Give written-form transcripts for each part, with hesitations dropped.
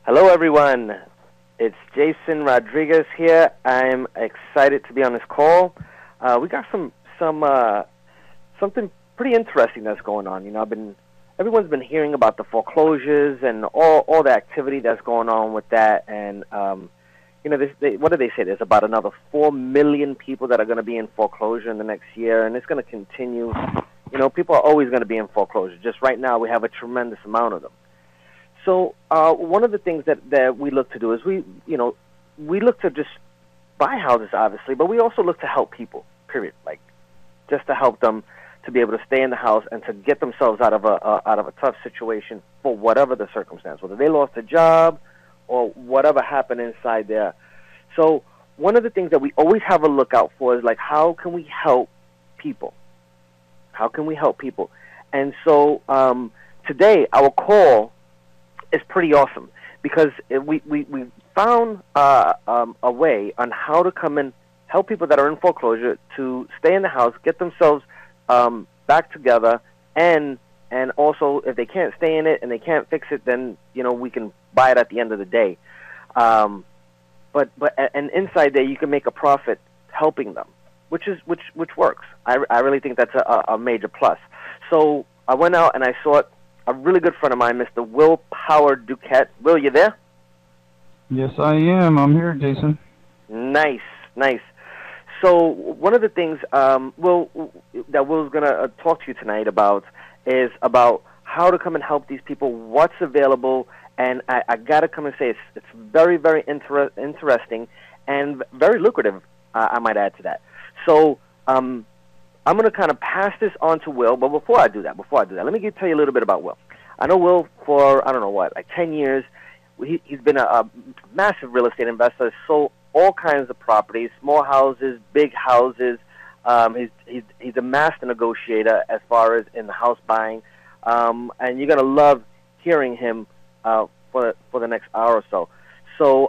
Hello, everyone. It's Jason Rodriguez here. I'm excited to be on this call. We got something pretty interesting that's going on. Everyone's been hearing about the foreclosures and all the activity that's going on with that. And what do they say? There's about another 4 million people that are going to be in foreclosure in the next year, and it's going to continue. People are always going to be in foreclosure. Just right now, we have a tremendous amount of them. So one of the things that we look to do is we look to just buy houses, obviously, but we also look to help people, period. Like, just to help them to be able to stay in the house and to get themselves out of a tough situation for whatever the circumstance, whether they lost a job or whatever happened inside there. So one of the things that we always have a lookout for is, like, how can we help people? How can we help people? And so today our call is pretty awesome because we found a way on how to come and help people that are in foreclosure to stay in the house, get themselves back together, and also if they can't stay in it and they can't fix it, then we can buy it at the end of the day. But inside there you can make a profit helping them, which works. I really think that's a major plus. So I went out and I sought a really good friend of mine, Mr. Willpower Duquette. Will, you there? Yes, I am. I'm here, Jason. Nice. So one of the things, that Will's going to talk to you tonight about is about how to come and help these people, what's available, and I got to come and say it's very, very interesting and very lucrative, I might add to that. So I'm going to kind of pass this on to Will, but before I do that, let me tell you a little bit about Will. I know Will for, 10 years. He's been a massive real estate investor, sold all kinds of properties, small houses, big houses. He's a master negotiator as far as in the house buying, and you're going to love hearing him for the next hour or so. So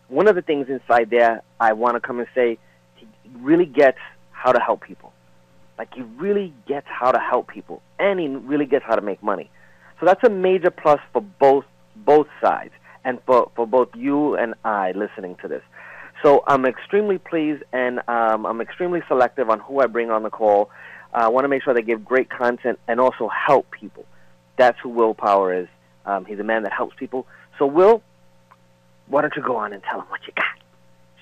one of the things inside there I want to come and say, he really gets how to help people. Like, he really gets how to help people, and he really gets how to make money. So that's a major plus for both sides, and for both you and I listening to this. So I'm extremely pleased, and I'm extremely selective on who I bring on the call. I want to make sure they give great content and also help people. That's who Willpower is. He's a man that helps people. So, Will, why don't you go on and tell him what you got?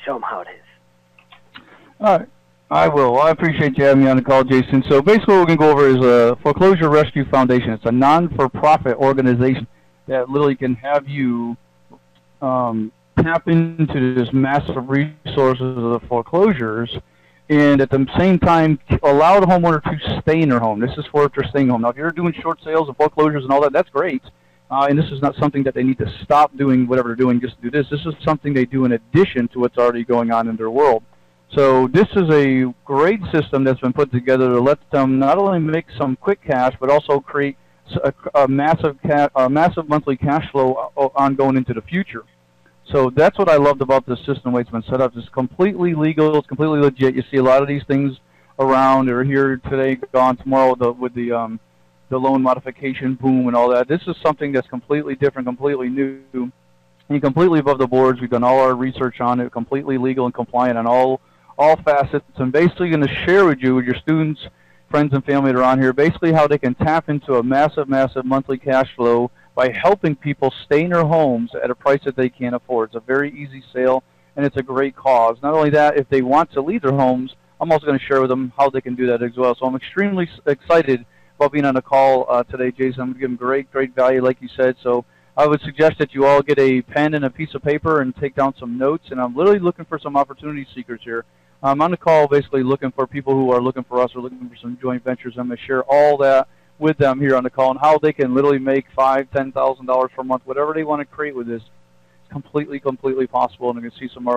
Show him how it is. All right. I will. I appreciate you having me on the call, Jason. So basically what we're going to go over is a Foreclosure Rescue Foundation. It's a non-for-profit organization that literally can have you tap into this massive resources of the foreclosures and at the same time allow the homeowner to stay in their home. This is for if they're staying home. Now, if you're doing short sales and foreclosures and all that, that's great. And this is not something that they need to stop doing whatever they're doing just to do this. This is something they do in addition to what's already going on in their world. So this is a great system that's been put together to let them not only make some quick cash, but also create a massive monthly cash flow ongoing into the future. So that's what I loved about this system, the way it's been set up. It's completely legal. It's completely legit. You see a lot of these things around. They're here today, gone tomorrow with the loan modification boom and all that. This is something that's completely different, completely new, and completely above the boards. We've done all our research on it, completely legal and compliant on all facets. I'm basically going to share with you, with your students, friends, and family that are on here, basically how they can tap into a massive monthly cash flow by helping people stay in their homes at a price that they can't afford. It's a very easy sale, and it's a great cause. Not only that, if they want to leave their homes, I'm also going to share with them how they can do that as well. So I'm extremely excited about being on the call today, Jason. I'm going to give them great value, like you said. So I would suggest that you all get a pen and a piece of paper and take down some notes. And I'm literally looking for some opportunity seekers here. I'm on the call basically looking for people who are looking for us or looking for some joint ventures. I'm going to share all that with them here on the call and how they can literally make $5,000, $10,000 per month, whatever they want to create with this. It's completely possible, and I can see some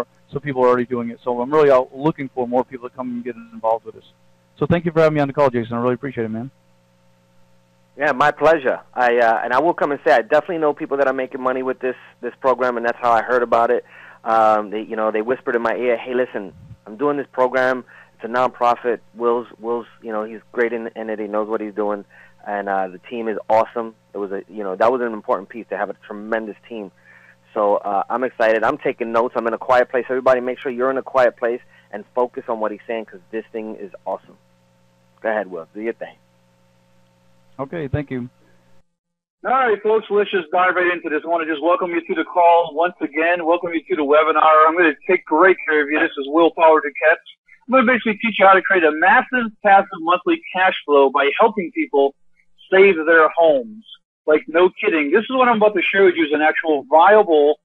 people are already doing it. So I'm really out looking for more people to come and get involved with this. So thank you for having me on the call, Jason. I really appreciate it, man. Yeah, my pleasure. And I will come and say I definitely know people that are making money with this program, and that's how I heard about it. They whispered in my ear, "Hey, listen, I'm doing this program. It's a nonprofit. Will's, he's great in it. He knows what he's doing, and the team is awesome. It was that was an important piece to have a tremendous team. So I'm excited. I'm taking notes. I'm in a quiet place. Everybody make sure you're in a quiet place and focus on what he's saying, because this thing is awesome. Go ahead, Will. Do your thing. Okay, thank you. All right, folks, let's just dive right into this. I want to just welcome you to the call once again, welcome you to the webinar. I'm going to take great care of you. This is Willpower Duquette. I'm going to basically teach you how to create a massive passive monthly cash flow by helping people save their homes. Like, no kidding. This is what I'm about to share with you is an actual viable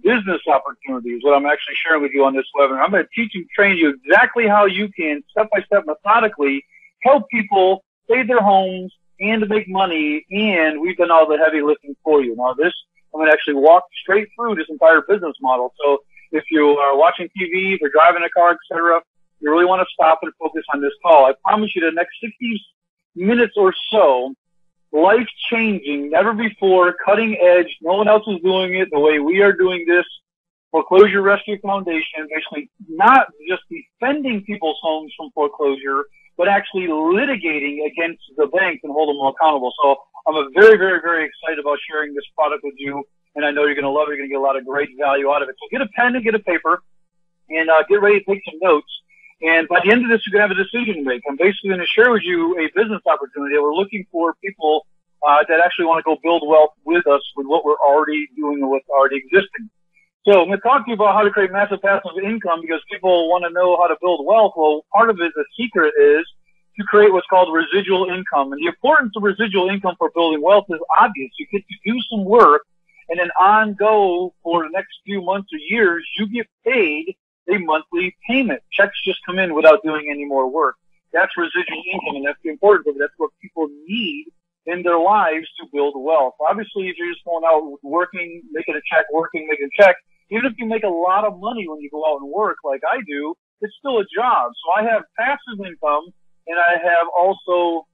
business opportunity is what I'm actually sharing with you on this webinar. I'm going to teach and train you exactly how you can, step-by-step, methodically, help people save their homes and to make money, and we've done all the heavy lifting for you. Now this, I'm going to actually walk straight through this entire business model. So if you are watching TV, if you're driving a car, etc., you really want to stop and focus on this call. I promise you the next 60 minutes or so, life-changing, never before, cutting edge, no one else is doing it the way we are doing this. Foreclosure Rescue Foundation, basically not just defending people's homes from foreclosure, but actually litigating against the banks and holding them accountable. So I'm very, very, very excited about sharing this product with you, and I know you're going to love it. You're going to get a lot of great value out of it. So get a pen and get a paper, and get ready to take some notes. And by the end of this, you're going to have a decision to make. I'm basically going to share with you a business opportunity. We're looking for people that actually want to go build wealth with us with what we're already doing and what's already existing. So I'm going to talk to you about how to create massive passive income because people want to know how to build wealth. Well, part of it, the secret is to create what's called residual income. And the importance of residual income for building wealth is obvious. You get to do some work and then on go for the next few months or years, you get paid a monthly payment. Checks just come in without doing any more work. That's residual income, and that's the importance of it. That's what people need in their lives to build wealth. Obviously, if you're just going out working, making a check, working, making a check, even if you make a lot of money when you go out and work like I do, it's still a job. So I have passive income, and I have also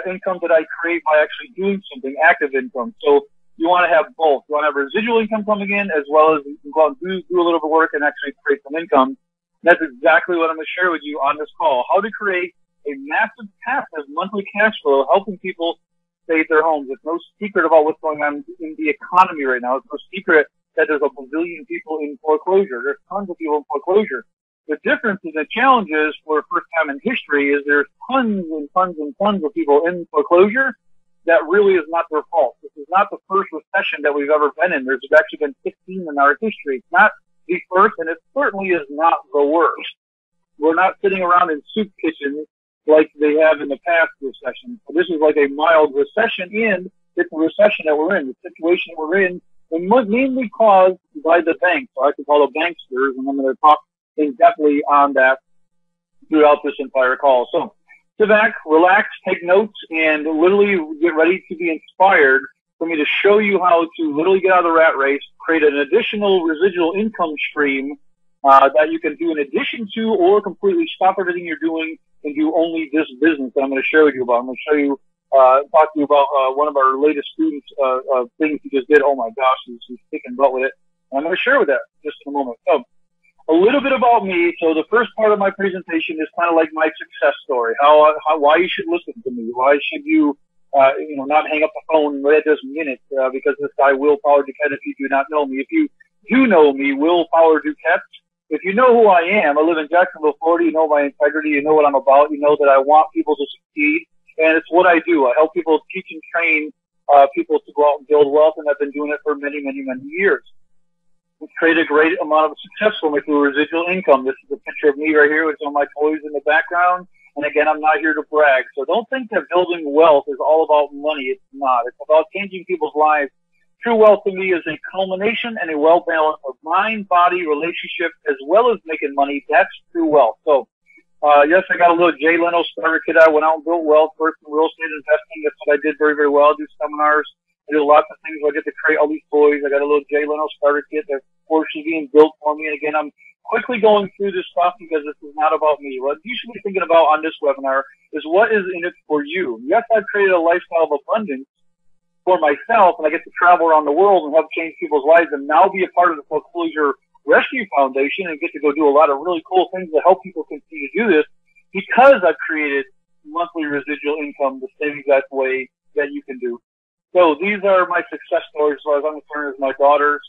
income that I create by actually doing something, active income. So you want to have both. You want to have residual income coming in as well as you can go out and do a little bit of work and actually create some income. That's exactly what I'm going to share with you on this call, how to create a massive passive monthly cash flow helping people save their homes. It's no secret about what's going on in the economy right now. It's no secret that there's a bazillion people in foreclosure. There's tons of people in foreclosure. The difference and the challenges for the first time in history is there's tons and tons and tons of people in foreclosure that really is not their fault. This is not the first recession that we've ever been in. There's actually been 16 in our history. It's not the first, and it certainly is not the worst. We're not sitting around in soup kitchens like they have in the past recessions. So this is like a mild recession, and it's a recession that we're in. The situation that we're in is mainly caused by the banks. So I can call them banksters, and I'm going to talk in-depthly on that throughout this entire call. So sit back, relax, take notes, and literally get ready to be inspired for me to show you how to literally get out of the rat race, create an additional residual income stream that you can do in addition to or completely stop everything you're doing and do only this business that I'm going to share with you about. I'm going to show you, talk to you about one of our latest students, things he just did. Oh my gosh, he's kicking butt with it. And I'm going to share with that just in a moment. So a little bit about me. So the first part of my presentation is kind of like my success story, why you should listen to me, why should you, not hang up the phone right at this minute, because this guy, Willpower Duquette, if you do not know me. If you do know me, Willpower Duquette, if you know who I am, I live in Jacksonville, Florida, you know my integrity, you know what I'm about, you know that I want people to succeed, and it's what I do. I help people teach and train people to go out and build wealth, and I've been doing it for many, many, many years. It's created a great amount of success for me through residual income. This is a picture of me right here with some of my toys in the background. And again, I'm not here to brag. So don't think that building wealth is all about money. It's not. It's about changing people's lives. True wealth to me is a culmination and a well balance of mind, body, relationship, as well as making money. That's true wealth. So, yes, I got a little Jay Leno starter kit. I went out and built wealth first in real estate investing. That's what I did very, very well. I do seminars. I do lots of things where I get to create all these toys. I got a little Jay Leno starter kit that, of course, is being built for me. And again, I'm quickly going through this stuff because this is not about me. What you should be thinking about on this webinar is what is in it for you. Yes, I've created a lifestyle of abundance for myself, and I get to travel around the world and help change people's lives and now be a part of the Foreclosure Rescue Foundation and get to go do a lot of really cool things to help people continue to do this because I've created monthly residual income the same exact way that you can do. So these are my success stories as far as I'm concerned, as my daughters.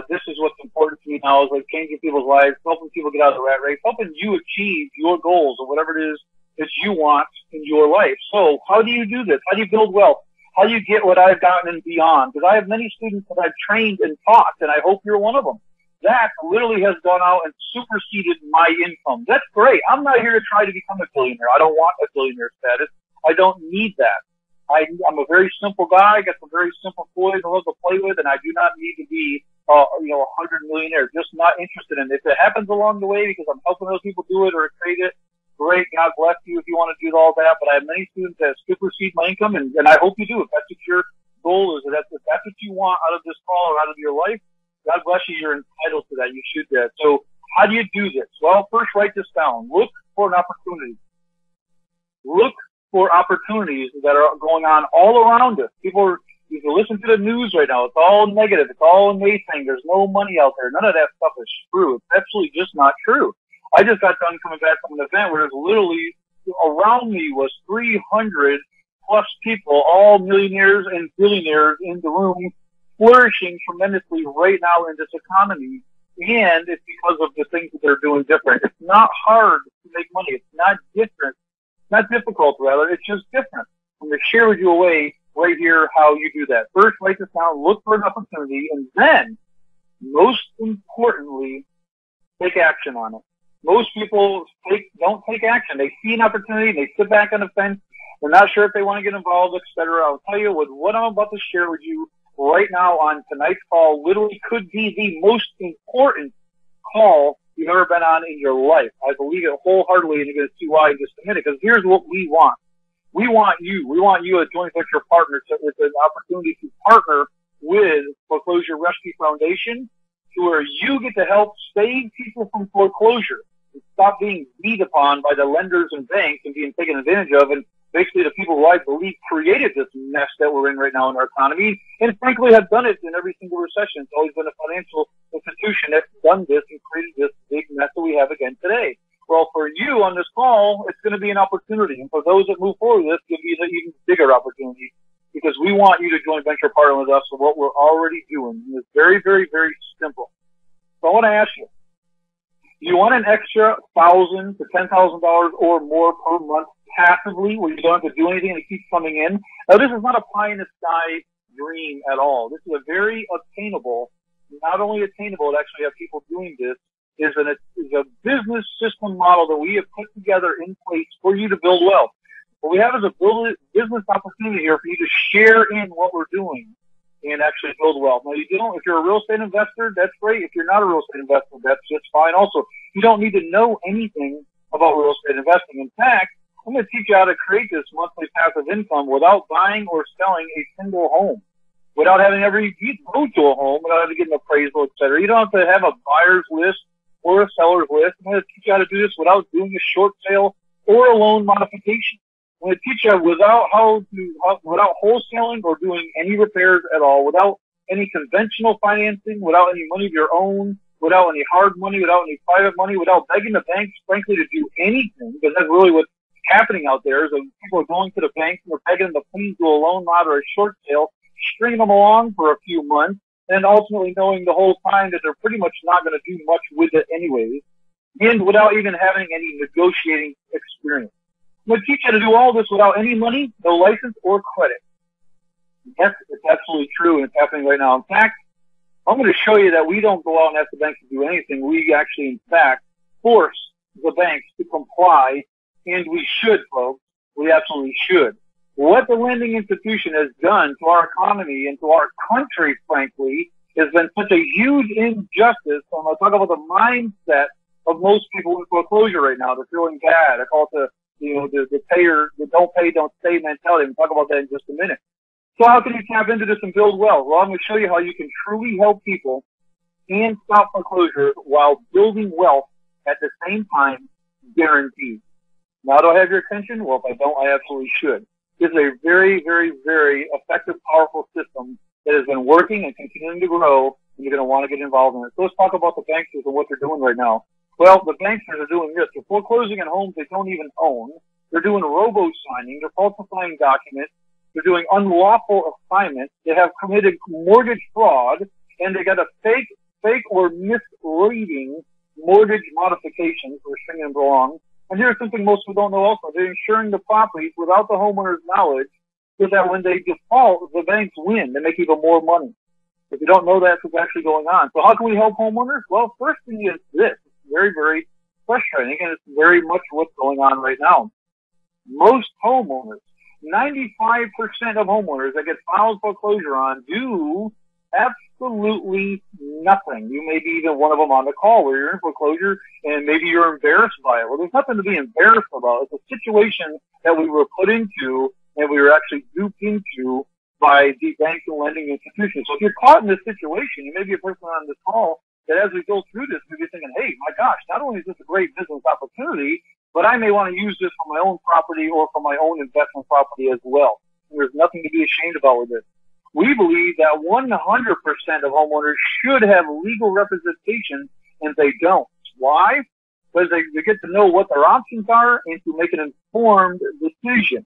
This is what's important to me now, is like changing people's lives, helping people get out of the rat race, helping you achieve your goals or whatever it is that you want in your life. So how do you do this? How do you build wealth? How do you get what I've gotten and beyond? Because I have many students that I've trained and taught, and I hope you're one of them. That literally has gone out and superseded my income. That's great. I'm not here to try to become a billionaire. I don't want a billionaire status. I don't need that. I'm a very simple guy. I got some very simple toys I love to play with, and I do not need to be, a 100 millionaire. Just not interested in it. If it happens along the way because I'm helping other people do it or create it, great. God bless you if you want to do all that. But I have many students that supersede my income, and I hope you do. If that's what your goal is, if that's what you want out of this call or out of your life, God bless you. You're entitled to that. You should do that. So how do you do this? Well, first write this down. Look for an opportunity. Look for opportunities that are going on all around us. You can listen to the news right now. It's all negative. It's all amazing. There's no money out there. None of that stuff is true. It's absolutely just not true. I just got done coming back from an event where there's literally around me was 300 plus people, all millionaires and billionaires in the room, flourishing tremendously right now in this economy. And it's because of the things that they're doing different. It's not hard to make money. It's not different. Not difficult, rather. It's just different. I'm going to share with you a way right here how you do that. First, write this down, look for an opportunity, and then, most importantly, take action on it. Most people don't take action. They see an opportunity, and they sit back on the fence. They're not sure if they want to get involved, etc. I'll tell you what I'm about to share with you right now on tonight's call literally could be the most important call you've ever been on in your life. I believe it wholeheartedly, and you're going to see why in just a minute, because here's what we want. We want you, a joint venture partner, with an opportunity to partner with Foreclosure Rescue Foundation, to where you get to help save people from foreclosure and stop being beat upon by the lenders and banks and being taken advantage of, and basically the people who I believe created this mess that we're in right now in our economy, and frankly have done it in every single recession. It's always been a financial institution that's done this and created this big mess that we have again today. Well, for you on this call, it's going to be an opportunity. And for those that move forward with this, it'll be an even bigger opportunity, because we want you to join venture partner with us for what we're already doing. And it's very, very, very simple. So I want to ask you, do you want an extra $1,000 to $10,000 or more per month passively, where you don't have to do anything and it keeps coming in? Now, this is not a pie-in-the-sky dream at all. This is a very attainable, not only attainable, it actually have people doing this, is a business system model that we have put together in place for you to build wealth. What we have is a business opportunity here for you to share in what we're doing and actually build wealth. Now, if you're a real estate investor, that's great. If you're not a real estate investor, that's just fine also. You don't need to know anything about real estate investing. In fact, I'm going to teach you how to create this monthly passive income without buying or selling a single home, without having ever go to a home, without having to get an appraisal, etc. You don't have to have a buyer's list or a seller's list. I'm going to teach you how to do this without doing a short sale or a loan modification. I'm going to teach you without wholesaling or doing any repairs at all, without any conventional financing, without any money of your own, without any hard money, without any private money, without begging the banks, frankly, to do anything, because that's really what's happening out there, is that people are going to the banks and they're begging them to please do a loan mod or a short sale, stringing them along for a few months, and ultimately knowing the whole time that they're pretty much not going to do much with it anyways, and without even having any negotiating experience. I'm going to teach you how to do all this without any money, no license, or credit. Yes, it's absolutely true, and it's happening right now. In fact, I'm going to show you that we don't go out and ask the banks to do anything. We actually, in fact, force the banks to comply, and we should, folks. We absolutely should. What the lending institution has done to our economy and to our country, frankly, has been such a huge injustice. I'm going to talk about the mindset of most people in foreclosure right now. They're feeling bad. I call it the payer, the don't pay, don't stay mentality. We'll talk about that in just a minute. So how can you tap into this and build wealth? Well, I'm going to show you how you can truly help people and stop foreclosure while building wealth at the same time, guaranteed. Now, do I have your attention? Well, if I don't, I absolutely should. This is a very, very, very effective, powerful system that has been working and continuing to grow, and you're going to want to get involved in it. So let's talk about the banksters and what they're doing right now. Well, the banksters are doing this. They're foreclosing on homes they don't even own. They're doing robo-signing. They're falsifying documents. They're doing unlawful assignments. They have committed mortgage fraud. and they got a fake or misleading mortgage modifications. We're stringing them wrong. And here's something most people don't know also. They're insuring the properties without the homeowner's knowledge so that when they default, the banks win. They make even more money. If you don't know that's what's actually going on. So how can we help homeowners? Well, first thing is this. It's very, very frustrating, and it's very much what's going on right now. Most homeowners, 95% of homeowners that get filed foreclosure on do absolutely nothing. You may be even one of them on the call where you're in foreclosure and maybe you're embarrassed by it. Well, there's nothing to be embarrassed about. It's a situation that we were put into and we were actually duped into by the banks and lending institutions. So if you're caught in this situation, you may be a person on this call that as we go through this, maybe thinking, hey, my gosh, not only is this a great business opportunity, but I may want to use this for my own property or for my own investment property as well. And there's nothing to be ashamed about with this. We believe that 100% of homeowners should have legal representation, and they don't. Why? Because they get to know what their options are and to make an informed decision.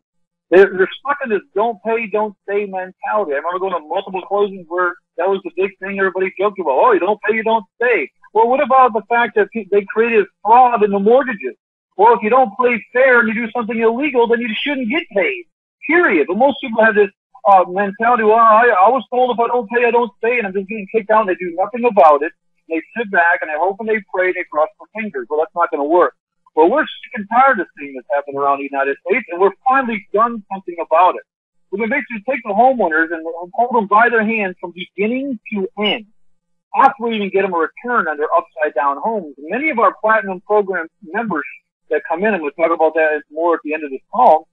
They're stuck in this don't pay, don't stay mentality. I remember going to multiple closings where that was the big thing everybody joked about. Oh, you don't pay, you don't stay. Well, what about the fact that they created fraud in the mortgages? Well, if you don't play fair and you do something illegal, then you shouldn't get paid. Period. But most people have this mentality, well, I was told if I don't pay, I don't stay, and I'm just getting kicked out, and they do nothing about it. They sit back, and they hope and they pray, and they cross their fingers. Well, that's not going to work. Well, we're sick and tired of seeing this happen around the United States, and we're finally done something about it. We're going to basically take the homeowners and hold them by their hands from beginning to end. Possibly even get them a return on their upside-down homes. And many of our Platinum Program members that come in, and we'll talk about that more at the end of this call,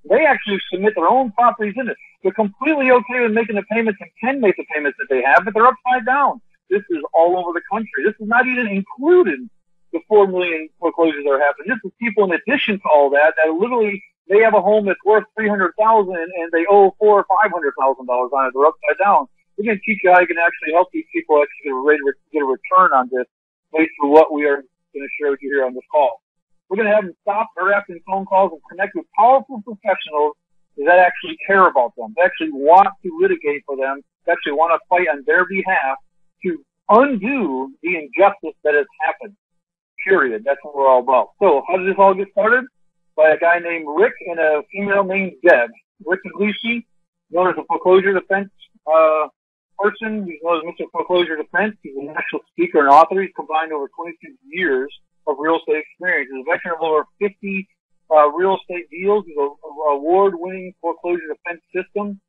they actually submit their own properties in it. They're completely okay with making the payments and can make the payments that they have, but they're upside down. This is all over the country. This is not even included the 4 million foreclosures that are happening. This is people in addition to all that literally they have a home that's worth $300,000 and they owe $400,000 or $500,000 on it. They're upside down. We're going to teach you how you can actually help these people actually get a return on this based on what we are going to share with you here on this call. We're going to have them stop harassing phone calls and connect with powerful professionals that actually care about them, that actually want to litigate for them, that actually want to fight on their behalf to undo the injustice that has happened. Period. That's what we're all about. So how did this all get started? By a guy named Rick and a female named Deb. Rick Iglesias, known as a foreclosure defense person. He's known as Mr. Foreclosure Defense. He's a national speaker and author. He's combined over 22 years of real estate experience. He's a veteran of over 50 real estate deals. He's an award-winning foreclosure defense system,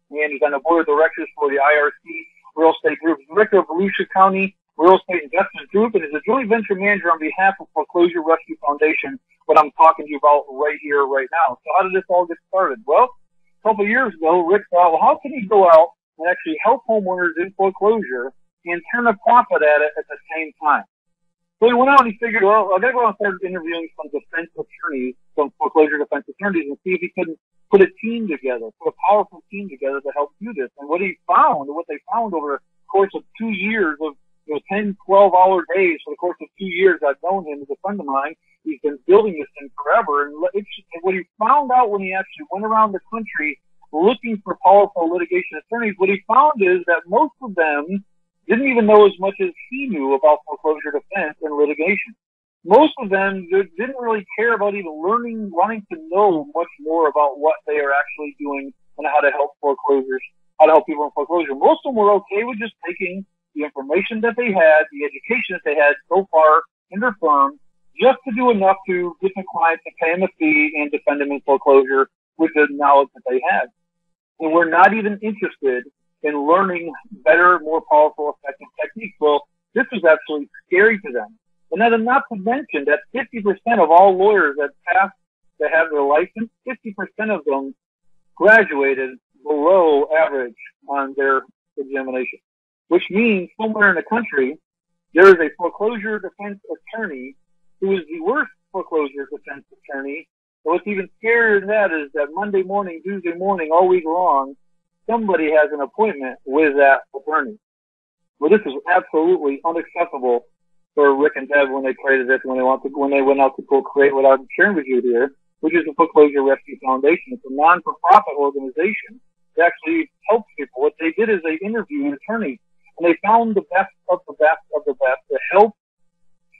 and he's on the board of directors for the IRC Real Estate Group. He's director of Volusia County Real Estate Investment Group, and is a joint venture manager on behalf of Foreclosure Rescue Foundation, what I'm talking to you about right here, right now. So how did this all get started? Well, a couple of years ago, Rick thought, well, how can he go out and actually help homeowners in foreclosure and turn a profit at it at the same time? So he went out and he figured, well, I got to go out and start interviewing some defense attorneys, some foreclosure defense attorneys, and see if he couldn't put a team together, put a powerful team together to help do this. And what they found over the course of 2 years of 10, 12-hour days for the course of 2 years, I've known him as a friend of mine. He's been building this thing forever. And what he found out when he actually went around the country looking for powerful litigation attorneys, what he found is that most of them didn't even know as much as he knew about foreclosure defense and litigation. Most of them didn't really care about even wanting to know much more about what they are actually doing and how to help foreclosures, how to help people in foreclosure. Most of them were okay with just taking the information that they had, the education that they had so far in their firm, just to do enough to get the client to pay them a fee and defend them in foreclosure with the knowledge that they had. And we're not even interested in learning better, more powerful, effective techniques. Well, this was absolutely scary to them. And then not to mention that 50% of all lawyers that have their license, 50% of them graduated below average on their examination, which means somewhere in the country, there is a foreclosure defense attorney who is the worst foreclosure defense attorney. And what's even scarier than that is that Monday morning, Tuesday morning, all week long, somebody has an appointment with that attorney. Well, this is absolutely unacceptable for Rick and Deb when they created this, when they went out to go create what I'm sharing with you here, which is the Foreclosure Rescue Foundation. It's a non-for-profit organization that actually helps people. What they did is they interviewed attorneys, And they found the best of the best of the best to help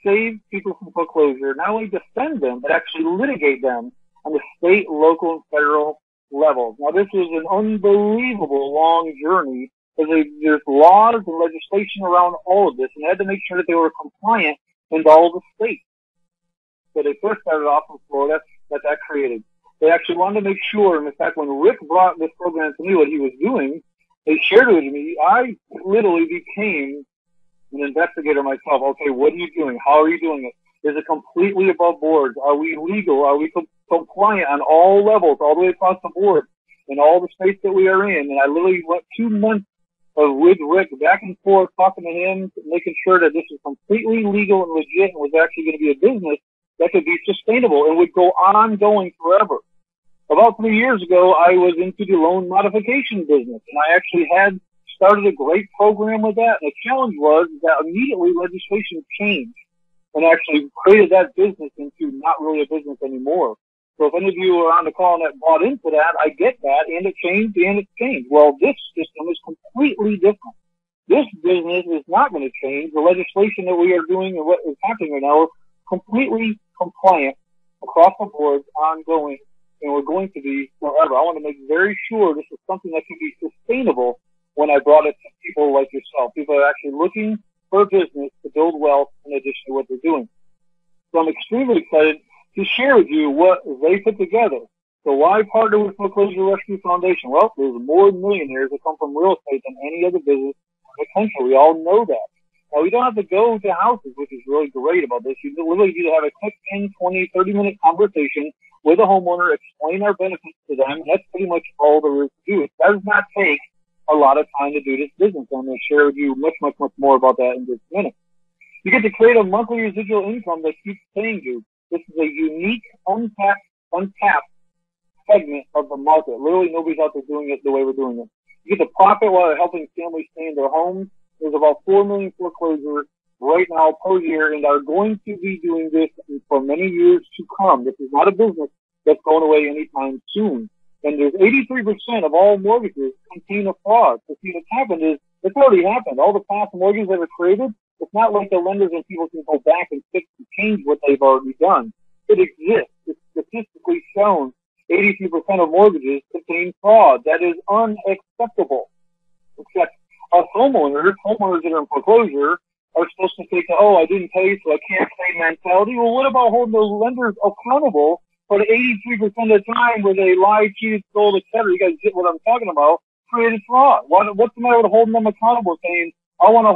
save people from foreclosure, not only defend them, but actually litigate them on the state, local, and federal levels. Now, this was an unbelievable long journey because there's laws and legislation around all of this, and they had to make sure that they were compliant in all the states. So they first started off in Florida, that created. They actually wanted to make sure, and in fact, when Rick brought this program to me, what he was doing, they shared it with me. I literally became an investigator myself. Okay, what are you doing? How are you doing it? Is it completely above board? Are we legal? Are we compliant on all levels, all the way across the board, in all the states that we are in? And I literally went 2 months with Rick back and forth, talking to him, making sure that this was completely legal and legit and was actually going to be a business that could be sustainable and would go on going forever. About 3 years ago, I was into the loan modification business, and I actually had started a great program with that. And the challenge was that immediately legislation changed and actually created that business into not really a business anymore. So if any of you are on the call that bought into that, I get that, and it changed, and it's changed. Well, this system is completely different. This business is not going to change. The legislation that we are doing and what is happening right now is completely compliant across the board, ongoing, and we're going to be forever. I want to make very sure this is something that can be sustainable when I brought it to people like yourself. People are actually looking for a business to build wealth in addition to what they're doing. So I'm extremely excited to share with you what they put together. So why partner with Foreclosure Rescue Foundation? Well, there's more millionaires that come from real estate than any other business in the country. We all know that. Now, we don't have to go to houses, which is really great about this. You literally need to have a quick 10, 20, 30-minute conversation with a homeowner, explain our benefits to them. That's pretty much all there is to do. It does not take a lot of time to do this business. I'm going to share with you much, much, much more about that in just a minute. You get to create a monthly residual income that keeps paying you. This is a unique, untapped segment of the market. Literally, nobody's out there doing it the way we're doing it. You get to profit while helping families stay in their homes. There's about 4 million foreclosures right now per year, and are going to be doing this for many years to come. This is not a business that's going away anytime soon. And there's 83% of all mortgages contain a fraud. So see, what's happened is, it's already happened. All the past mortgages that were created, it's not like the lenders and people can go back and fix and change what they've already done. It exists. It's statistically shown 83% of mortgages contain fraud. That is unacceptable. Except us homeowners that are in foreclosure are supposed to take the, oh, I didn't pay, so I can't pay mentality. Well, what about holding those lenders accountable for the 83% of the time where they lied, cheated, stole, etc.? You guys get what I'm talking about. Created fraud. What's the matter with holding them accountable, saying, I want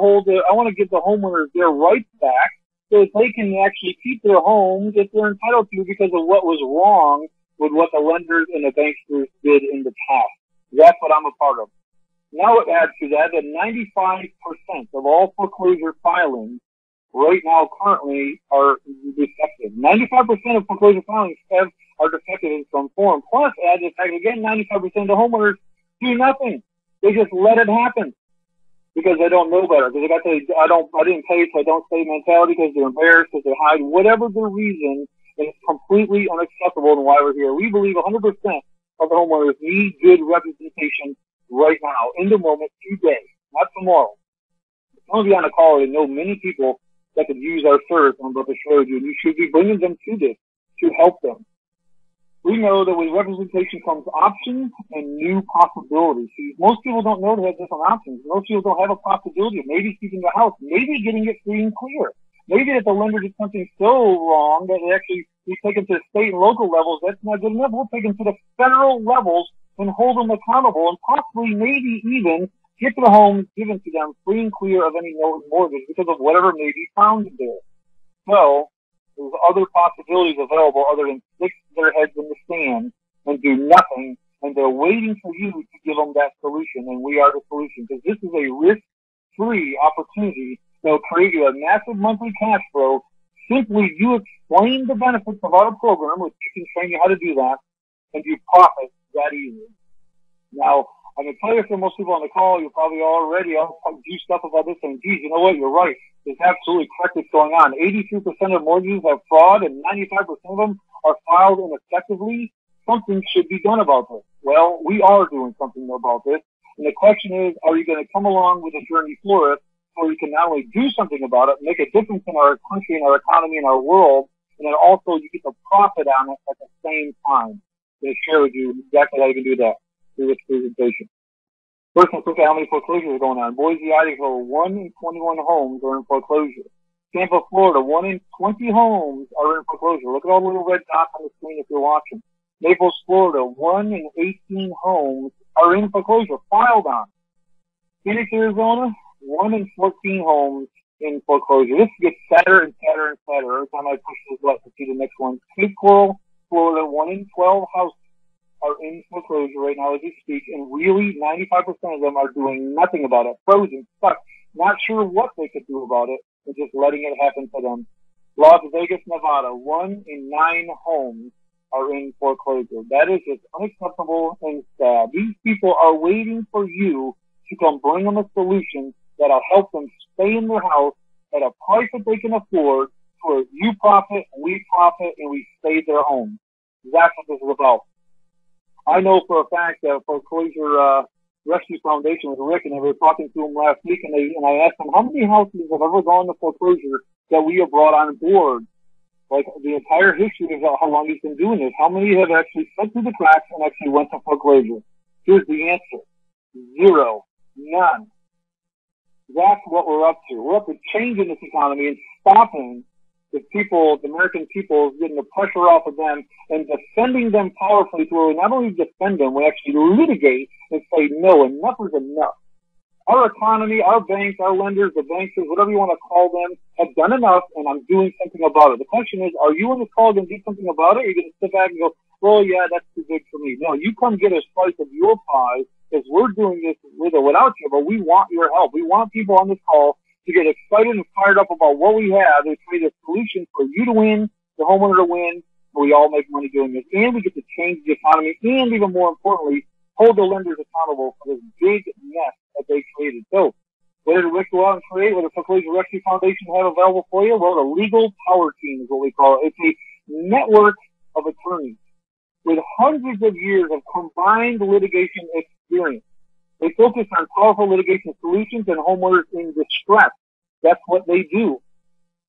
to give the homeowners their rights back so that they can actually keep their homes if they're entitled to because of what was wrong with what the lenders and the banksters did in the past. That's what I'm a part of. Now it adds to that 95% of all foreclosure filings right now currently are defective. 95% of foreclosure filings are defective in some form. Plus, add the fact again, 95% of the homeowners do nothing. They just let it happen because they don't know better. Because I didn't pay, so I don't pay mentality, because they're embarrassed, because they hide, whatever the reason. It's completely unacceptable and why we're here. We believe 100% of the homeowners need good representation right now, in the moment, today, not tomorrow. Some of you on the call already know many people that could use our service I'm about to share with you, and you should be bringing them to this to help them. We know that with representation comes options and new possibilities. See, most people don't know they have different options. Most people don't have a possibility of maybe keeping the house, maybe getting it free and clear. Maybe that the lender did something so wrong that it actually we take them to state and local levels. That's not good enough. We'll take them to the federal levels and hold them accountable, and possibly maybe even get the homes given to them free and clear of any mortgage because of whatever may be found there. So there's other possibilities available other than stick their heads in the sand and do nothing, and they're waiting for you to give them that solution, and we are the solution, because this is a risk-free opportunity that will create you a massive monthly cash flow. Simply you explain the benefits of our program, which we can train you how to do that, and you profit that easily. Now, I can tell you for most people on the call, you're probably already all juiced up about this, and geez, you know what, you're right. It's absolutely correct what's going on. 83% of mortgages have fraud, and 95% of them are filed ineffectively. Something should be done about this. Well, we are doing something about this. And the question is, are you going to come along with Attorney Flores so you can not only do something about it, make a difference in our country and our economy and our world, and then also you get to profit on it at the same time? I'm going to share with you exactly how you can do that through this presentation. First, let's look at how many foreclosures are going on. Boise, Idaho, 1 in 21 homes are in foreclosure. Tampa, Florida, 1 in 20 homes are in foreclosure. Look at all the little red dots on the screen if you're watching. Naples, Florida, 1 in 18 homes are in foreclosure, filed on. Phoenix, Arizona, 1 in 14 homes in foreclosure. This gets sadder and sadder and sadder every time I push this button to see the next one. Cape Coral, Florida, 1 in 12 houses are in foreclosure right now as we speak, and really 95% of them are doing nothing about it, frozen, stuck, not sure what they could do about it, and just letting it happen to them. Las Vegas, Nevada, 1 in 9 homes are in foreclosure. That is just unacceptable and sad. These people are waiting for you to come bring them a solution that'll help them stay in their house at a price that they can afford, where you profit, we profit, and we stay their home. That's what this is about. I know for a fact that Foreclosure Rescue Foundation with Rick, and they were talking to him last week, and I asked them, how many houses have ever gone to foreclosure that we have brought on board? Like the entire history of how long he's been doing this. How many have actually slipped through the cracks and actually went to foreclosure? Here's the answer. 0. None. That's what we're up to. We're up to changing this economy and stopping the people, the American people, getting the pressure off of them and defending them powerfully to where we not only defend them, we actually litigate and say, no, enough is enough. Our economy, our banks, our lenders, the bankers, whatever you want to call them, have done enough, and I'm doing something about it. The question is, are you on this call going to do something about it, or are you going to sit back and go, well, yeah, that's too big for me? No, you come get a slice of your pie, because we're doing this with or without you, but we want your help. We want people on this call to get excited and fired up about what we have and create a solution for you to win, the homeowner to win, and we all make money doing this. And we get to change the economy, and even more importantly, hold the lenders accountable for this big mess that they created. So, what did Rick go out and create? What did Foreclosure Rescue Foundation have available for you? Well, the Legal Power Team is what we call it. It's a network of attorneys with hundreds of years of combined litigation experience. They focus on powerful litigation solutions and homeowners in distress. That's what they do.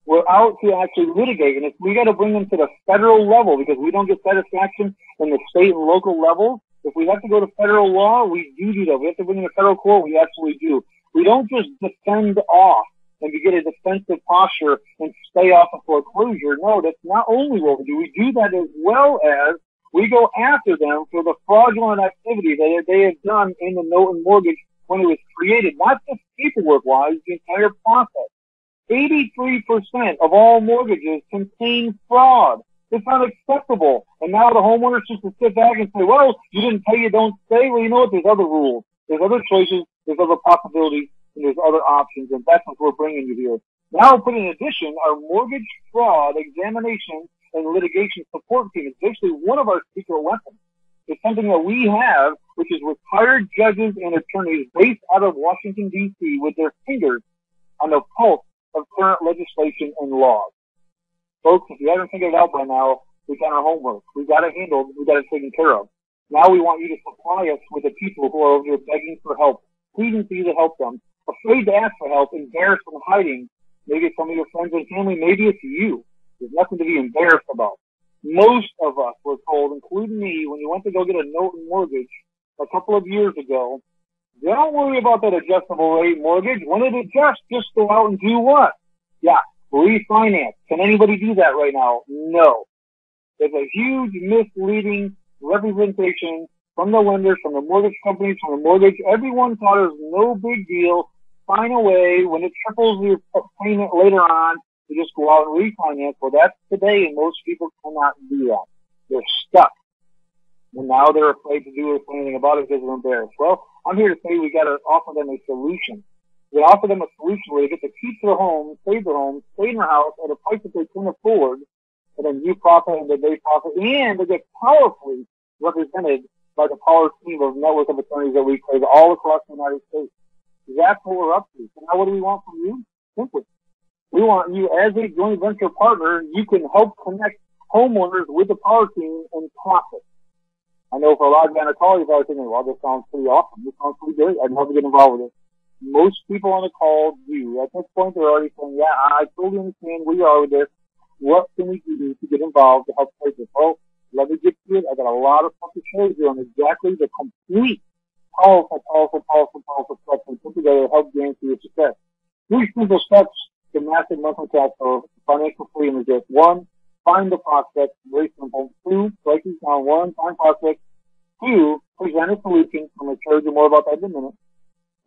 We're out to actually litigate, and if we got to bring them to the federal level because we don't get satisfaction in the state and local level, if we have to go to federal law, we do that. If we have to bring in a federal court, we absolutely do. We don't just defend off and we get a defensive posture and stay off of foreclosure. No, that's not only what we do. We do that as well as we go after them for the fraudulent activity that they have done in the note and mortgage when it was created, not just paperwork-wise, the entire process. 83% of all mortgages contain fraud. It's unacceptable. And now the homeowners just to sit back and say, well, you didn't pay, you don't stay. Well, you know what? There's other rules. There's other choices. There's other possibilities. And there's other options. And that's what we're bringing you here. Now, put in addition, our mortgage fraud examination and litigation support team is basically one of our secret weapons. It's something that we have, which is retired judges and attorneys based out of Washington, D.C. with their fingers on the pulse of current legislation and laws. Folks, if you haven't figured it out by now, we've done our homework. We've got it handled. We've got it taken care of. Now we want you to supply us with the people who are over here begging for help, pleading for you to help them, afraid to ask for help, embarrassed and hiding. Maybe it's some of your friends and family. Maybe it's you. There's nothing to be embarrassed about. Most of us were told, including me, when you went to go get a note and mortgage a couple of years ago, don't worry about that adjustable rate mortgage. When it adjusts, just go out and do what? Yeah, refinance. Can anybody do that right now? No. There's a huge misleading representation from the lenders, from the mortgage companies, from the mortgage. Everyone thought it was no big deal. Find a way. When it triples your payment later on, you just go out and refinance. Well, that's today, and most people cannot do that. They're stuck. And now they're afraid to do anything about it because they're embarrassed. Well, I'm here to say we got to offer them a solution. We offer them a solution where they get to keep their home, save their home, stay in their house at a price that they can afford, and then you profit and then they profit, and they get powerfully represented by the power team of network of attorneys that we create all across the United States. That's what we're up to. So now what do we want from you? Simply. We want you as a joint venture partner, you can help connect homeowners with the power team and profit. I know for a lot of you on the call, you're probably thinking, well, this sounds pretty awesome. This sounds pretty good. I'd love to get involved with it. Most people on the call do. At this point, they're already saying, yeah, I totally understand where you are with this. What can we do to get involved to help take this? Well, let me get to it. I got a lot of stuff to show you on exactly the complete powerful steps we put together to help guarantee your success. 3 simple steps to massive monthly cash flow, financial freedom is this. 1, find the prospect. Very simple. 2, write these down. 1, find prospect. 2, present a solution. I'm going to show you more about that in a minute.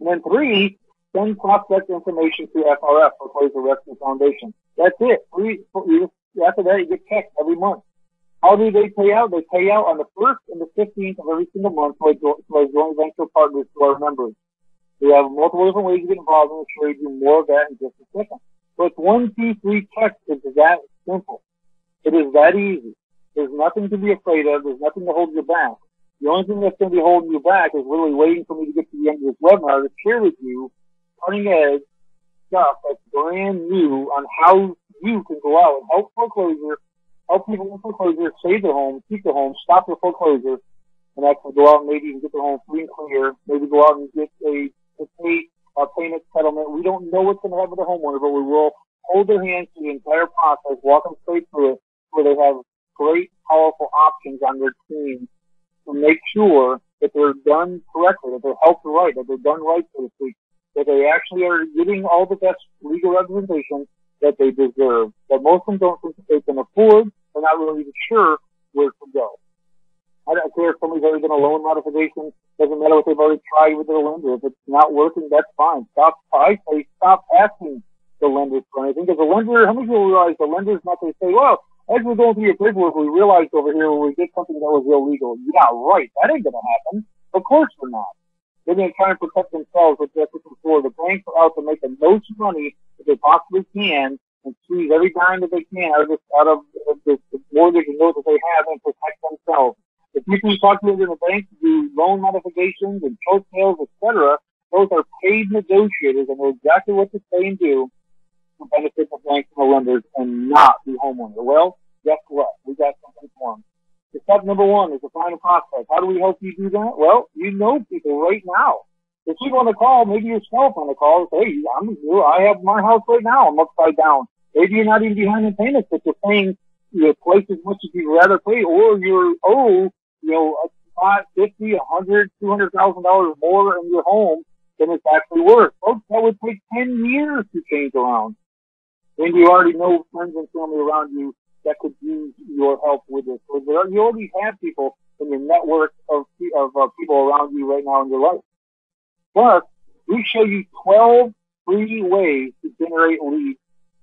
And then 3, send prospect information to FRF, Foreclosure Rescue Foundation. That's it. After that, you get checks every month. How do they pay out? They pay out on the 1st and the 15th of every single month to our joint venture partners, to our members. We have multiple different ways to get involved, and we'll show you more of that in just a second. So it's 1, 2, 3 checks. It's that simple. It is that easy. There's nothing to be afraid of. There's nothing to hold you back. The only thing that's going to be holding you back is literally waiting for me to get to the end of this webinar to share with you cutting edge stuff that's brand new on how you can go out and help foreclosure, help people in foreclosure, save their home, keep their home, stop their foreclosure, and actually go out and maybe even get their home free and clear, maybe go out and get a payment settlement. We don't know what's going to happen with the homeowner, but we will hold their hands through the entire process, walk them straight through it, where they have great, powerful options on their team to make sure that they're done correctly, that they're helped right, that they're done right, so to speak, that they actually are getting all the best legal representation that they deserve. That most of them don't think that they can afford. They're not really even sure where to go. I don't care if somebody's already done a loan modification. Doesn't matter what they've already tried with their lender. If it's not working, that's fine. I say stop asking the lenders for anything. Because the lender, how many people realize the lender's not going to say, well, as we're going through your paperwork, we realized over here where we did something that was illegal. Yeah, right. That ain't going to happen. Of course they're not. They're going to try and protect themselves with this before. The banks are out to make the most money that they possibly can and squeeze every dime that they can out of this mortgage and note that they have and protect themselves. The people who talk to them in the bank do loan modifications and short sales, etc. Those are paid negotiators and know exactly what to say and do to benefit the banks and the lenders and not the homeowner. Well, guess what? We got something for them. The step number 1 is to find a prospect. How do we help you do that? Well, you know people right now. If you want to call, maybe yourself on the call, say, hey, I have my house right now. I'm upside down. Maybe you're not even behind in payments, but you're paying twice as much as you'd rather pay, or you're $50, $100, $200,000 more in your home than it's actually worth. Folks, that would take 10 years to change around. And you already know friends and family around you that could use your help with this. So you already have people in your network of people around you right now in your life. Plus, we show you 12 free ways to generate leads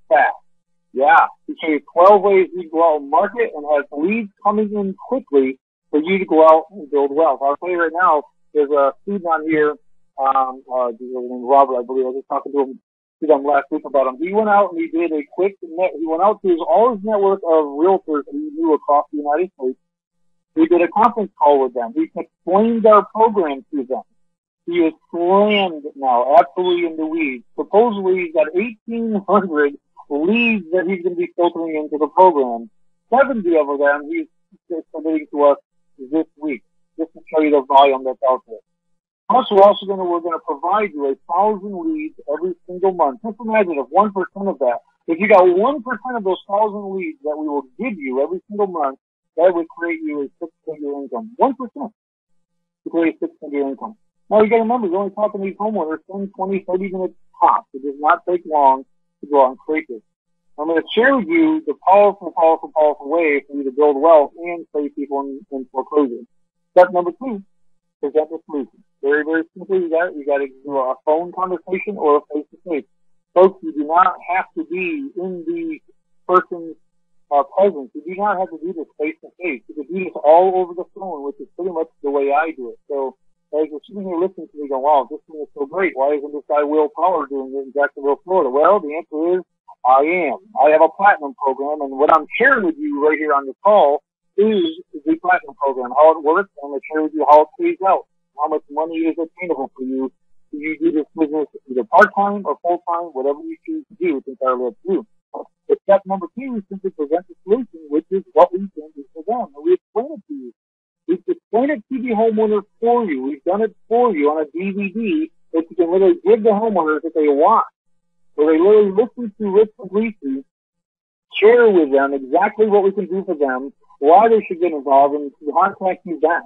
fast. Yeah, we show you 12 ways you go out and market and have leads coming in quickly for you to go out and build wealth. I'll tell you right now, there's a student on here, Robert, I believe. I was just talking to him last week about him. He went out and he did a quick he went out to all his network of realtors that he knew across the United States. He did a conference call with them. He explained our program to them. He is slammed now, absolutely in the weeds. Supposedly he's got 1,800 leads that he's going to be filtering into the program. 70 of them he's submitting to us this week, just to show you the volume that's out there. Plus, we're going to provide you 1,000 leads every single month. Just imagine if 1% of that, if you got 1% of those 1,000 leads that we will give you every single month, that would create you a 6-figure income. 1% to create a 6-figure income. Now, you got to remember, you're only talking to these homeowners 10, 20, 30 minutes tops. It does not take long to go out and create this. I'm going to share with you the powerful way for you to build wealth and save people in foreclosure. Step number 2, present the solution. Very, very simply, you got to do a phone conversation or a face-to-face. Folks, you do not have to be in the person's presence. You do not have to do this face-to-face. You can do this all over the phone, which is pretty much the way I do it. So, as you're sitting here listening to me go, wow, this thing is so great. Why isn't this guy Will Power doing it in Jacksonville, Florida? Well, the answer is I am. I have a platinum program, and what I'm sharing with you right here on the call is the platinum program, how it works, and I'm going to share with you how it pays out, how much money is attainable for you if you do this business either part-time or full-time, whatever you choose to do. It's entirely up to you. But step number 2 is simply present the solution, which is what we can do for them. And we explain it to you. We explain it to the homeowner for you. We've done it for you on a DVD that you can literally give the homeowners if they want. So they literally listen to Rich and Greasy, share with them exactly what we can do for them, why they should get involved, and contact you back.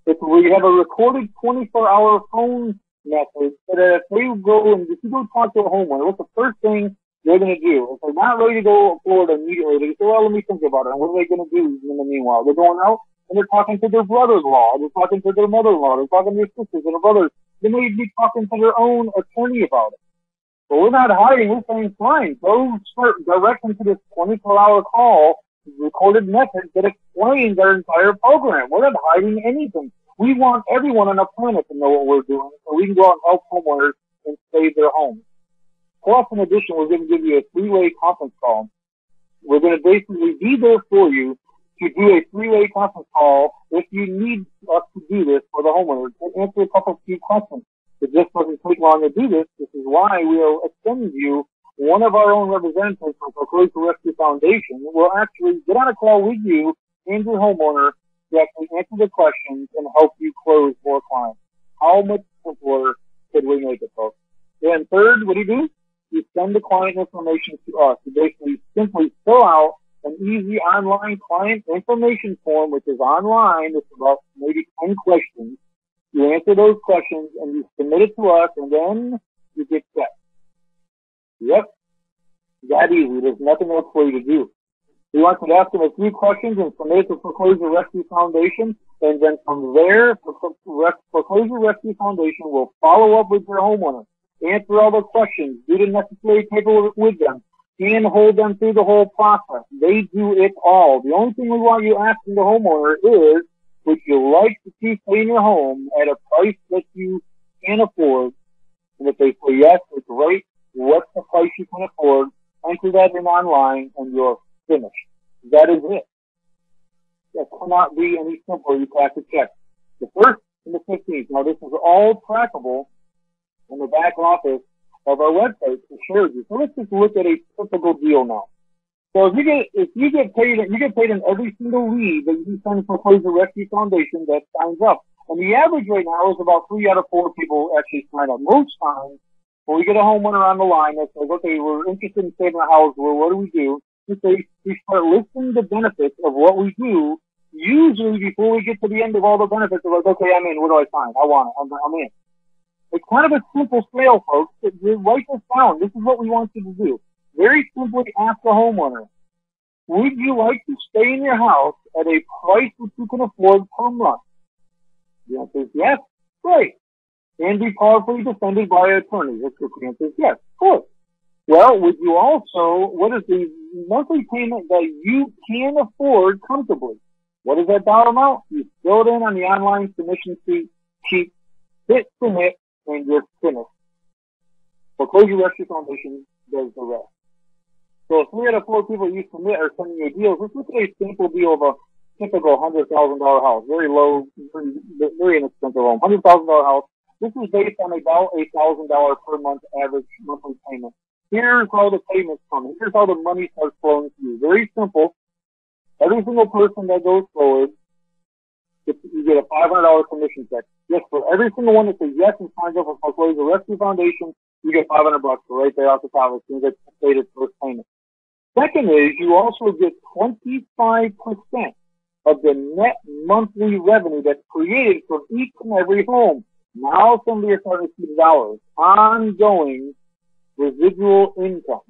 We have a recorded 24-hour phone message that if they go and if you go talk to a homeowner, what's the first thing they're going to do? If they're not ready to go to Florida immediately, they say, well, let me think about it. And what are they going to do in the meanwhile? They're going out and they're talking to their brother-in-law, they're talking to their mother-in-law, they're talking to their sisters and their brothers. They may be talking to their own attorney about it. But we're not hiding. We're saying, fine, go start directing to this 24-hour call, recorded message that explains our entire program. We're not hiding anything. We want everyone on the planet to know what we're doing so we can go out and help homeowners and save their homes. Plus, in addition, we're going to give you a three-way conference call. We're going to basically be there for you to do a three-way conference call if you need us to do this for the homeowners and answer a couple of few questions. It just doesn't take long to do this. This is why we'll extend you one of our own representatives from Foreclosure Rescue Foundation. We'll actually get on a call with you and your homeowner to actually answer the questions and help you close more clients. How much simpler could we make it, folks? And third, what do? You send the client information to us. You basically simply fill out an easy online client information form, which is online. It's about maybe 10 questions. You answer those questions and you submit it to us, and then you get set. Yep. That easy. There's nothing else for you to do. We want you to ask them a few questions and submit it to Foreclosure Rescue Foundation, and then from there, Foreclosure Rescue Foundation will follow up with your homeowner, answer all the questions, do the necessary paperwork with them, and hold them through the whole process. They do it all. The only thing we want you asking the homeowner is, would you like to keep paying your home at a price that you can afford? And if they say yes, it's great. What's the price you can afford? Enter that in online, and you're finished. That is it. That cannot be any simpler. You have to check the 1st and the 15th. Now, this is all trackable in the back office of our website to share you. So let's just look at a typical deal now. So if you get paid in every single lead that you send to Foreclosure Rescue Foundation that signs up. And the average right now is about 3 out of 4 people actually sign up. Most times, when we get a homeowner on the line that says, okay, we're interested in saving a house, well, what do we do? We start listing the benefits of what we do. Usually before we get to the end of all the benefits, we're like, okay, I'm in. What do I sign? I want it. I'm in. It's kind of a simple sale, folks. Write this down. This is what we want you to do. Very simply ask the homeowner, would you like to stay in your house at a price that you can afford per month? The answer is yes. Great. And be powerfully defended by an attorney. The answer is yes. Of course. Well, would you also, what is the monthly payment that you can afford comfortably? What is that dollar amount? You fill it in on the online submission sheet, hit submit, and you're finished. Foreclosure Rescue Foundation does the rest. So if 3 out of 4 people you submit are sending you deals, let's look at a simple deal of a typical $100,000 house. Very low, very inexpensive home. $100,000 house. This is based on about $1,000 per month average monthly payment. Here's how the payments come. Here's how the money starts flowing to you. Very simple. Every single person that goes forward, you get a $500 commission check. Yes, for every single one that says yes and signs up for Foreclosure Rescue Foundation, you get $500 right there off the top as soon as it's stated first payment. Second is you also get 25% of the net monthly revenue that's created from each and every home. Now somebody is starting to see the dollars. Ongoing residual income.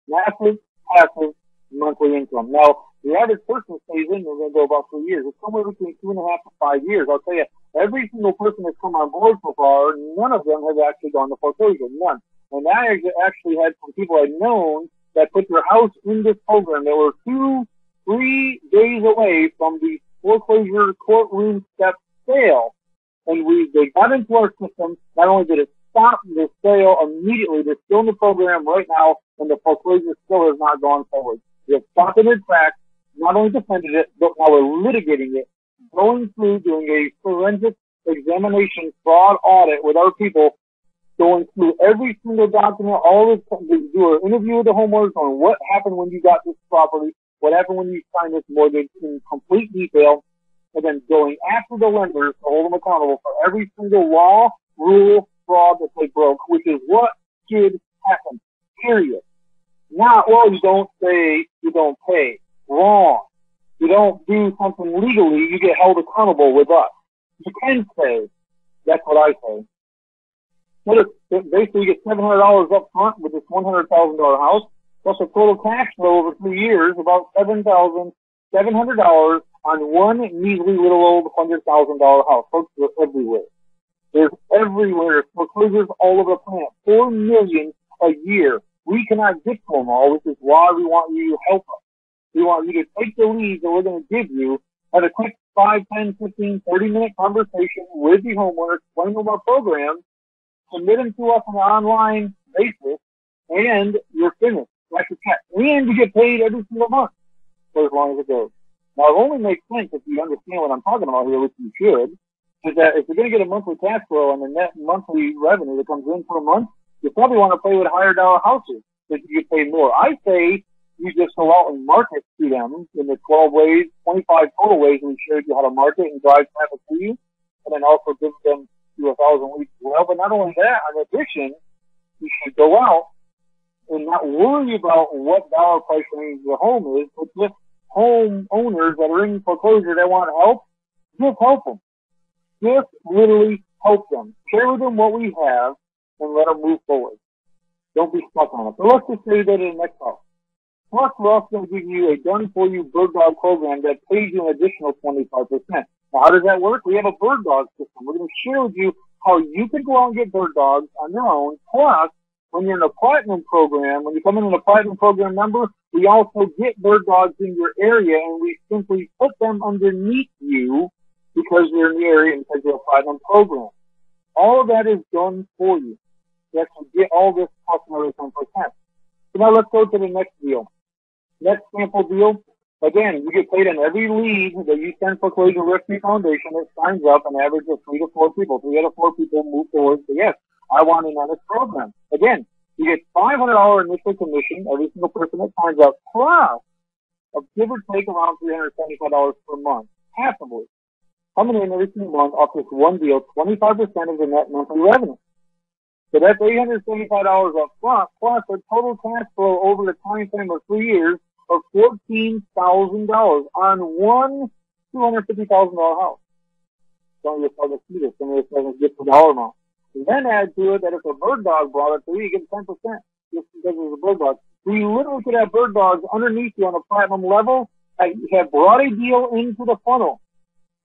Massive, passive, monthly income. Now, the average person stays in, they're going to go about 3 years. It's somewhere between 2.5 to 5 years. I'll tell you, every single person that's come on board so far, none of them has actually gone to foreclosure. None. And I actually had some people I'd known that put their house in this program. They were 2-3 days away from the foreclosure courtroom step sale. And they got into our system. Not only did it stop the sale immediately, they're still in the program right now, and the foreclosure still has not gone forward. They've stopped it in tracks, not only defended it, but now we're litigating it, going through doing a forensic examination fraud audit with our people, going through every single document, all this, do an interview with the homeowners on what happened when you got this property, what happened when you signed this mortgage in complete detail, and then going after the lenders to hold them accountable for every single law, rule, fraud that they broke, which is what should happen, period. Not, well, you don't say, you don't pay. Wrong. You don't do something legally, you get held accountable with us. You can say, that's what I say. But basically you get $700 up front with this $100,000 house, plus a total cash flow over 3 years, about $7,700 on one measly little old $100,000 house. Folks, they're everywhere. There's everywhere. Foreclosures all over the planet. 4 million a year. We cannot get to them all, which is why we want you to help us. We want you to take the leads that we're going to give you, have a quick 5, 10, 15, 30-minute conversation with the homeowner, explain them our program, submit them to us on an online basis, and you're finished. Like a check. And you get paid every single month for as long as it goes. Now, it only makes sense if you understand what I'm talking about here, which you should, is that if you're going to get a monthly cash flow and the net monthly revenue that comes in per month, you probably want to play with higher dollar houses that you get paid more. I say you just go out and market to them in the 12 ways, 25 total ways we showed you how to market and drive traffic to you, and then also give them to 1,000 leads as well. But not only that, in addition, you should go out and not worry about what dollar price range the home is, but just home owners that are in foreclosure that want help, just help them. Just literally help them. Share with them what we have and let them move forward. Don't be stuck on it. But let's just say that in the next house. Plus, we're also going to give you a done-for-you bird dog program that pays you an additional 25%. Now, how does that work? We have a bird dog system. We're going to share with you how you can go out and get bird dogs on your own. Plus, when you're in a platinum program, when you come in as a platinum program member, we also get bird dogs in your area, and we simply put them underneath you because you're in the area and because you're a platinum program. All of that is done for you. You actually get all this customer 10%. So now let's go to the next deal. Next sample deal. Again, you get paid on every lead that you send Foreclosure Rescue Foundation that signs up an average of 3 to 4 people. 3 out of 4 people move forward and say, yes, I want in on this program. Again, you get $500 initial commission, every single person that signs up, plus a give or take around $375 per month, passively. Coming in every single month off this one deal, 25% of the net monthly revenue. So that's $875 up front, plus a total cash flow over the time frame of 3 years of $14,000 on one $250,000 house. Don't just start to see this, and it doesn't get the dollar amount. And then add to it that if a bird dog brought it to you, you get 10% just because it's a bird dog. So you literally could have bird dogs underneath you on a platinum level that have brought a deal into the funnel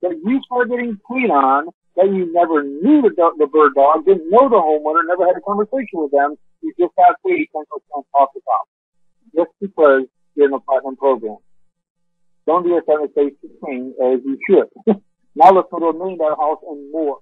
that you start getting paid on, that you never knew the bird dog, didn't know the homeowner, never had a conversation with them. You just got paid 10% off the top. Just because you're in a platinum program. Don't be afraid to say the same as you should. Now let's go to $1 million house and more.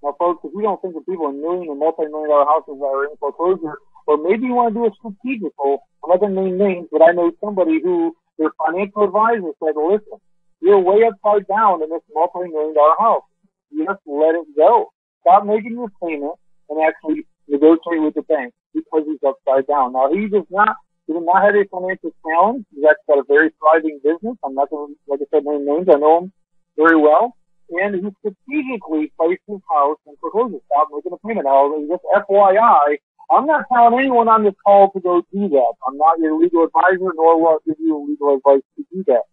Now folks, if you don't think of people in million and multi-million dollar houses that are in foreclosure, or maybe you want to do a strategical, I'm not going to name names, but I know somebody who, their financial advisor said, listen, you're way upside down in this multi-million dollar house. You just let it go. Stop making your payment and actually negotiate with the bank because he's upside down. Now, he did not have a financial challenge. He's actually got a very thriving business. I'm not going to, like I said, name names. I know him very well. And he strategically placed his house in foreclosure. Stop making a payment. Now, just FYI, I'm not telling anyone on this call to go do that. I'm not your legal advisor, nor will I give you legal advice to do that.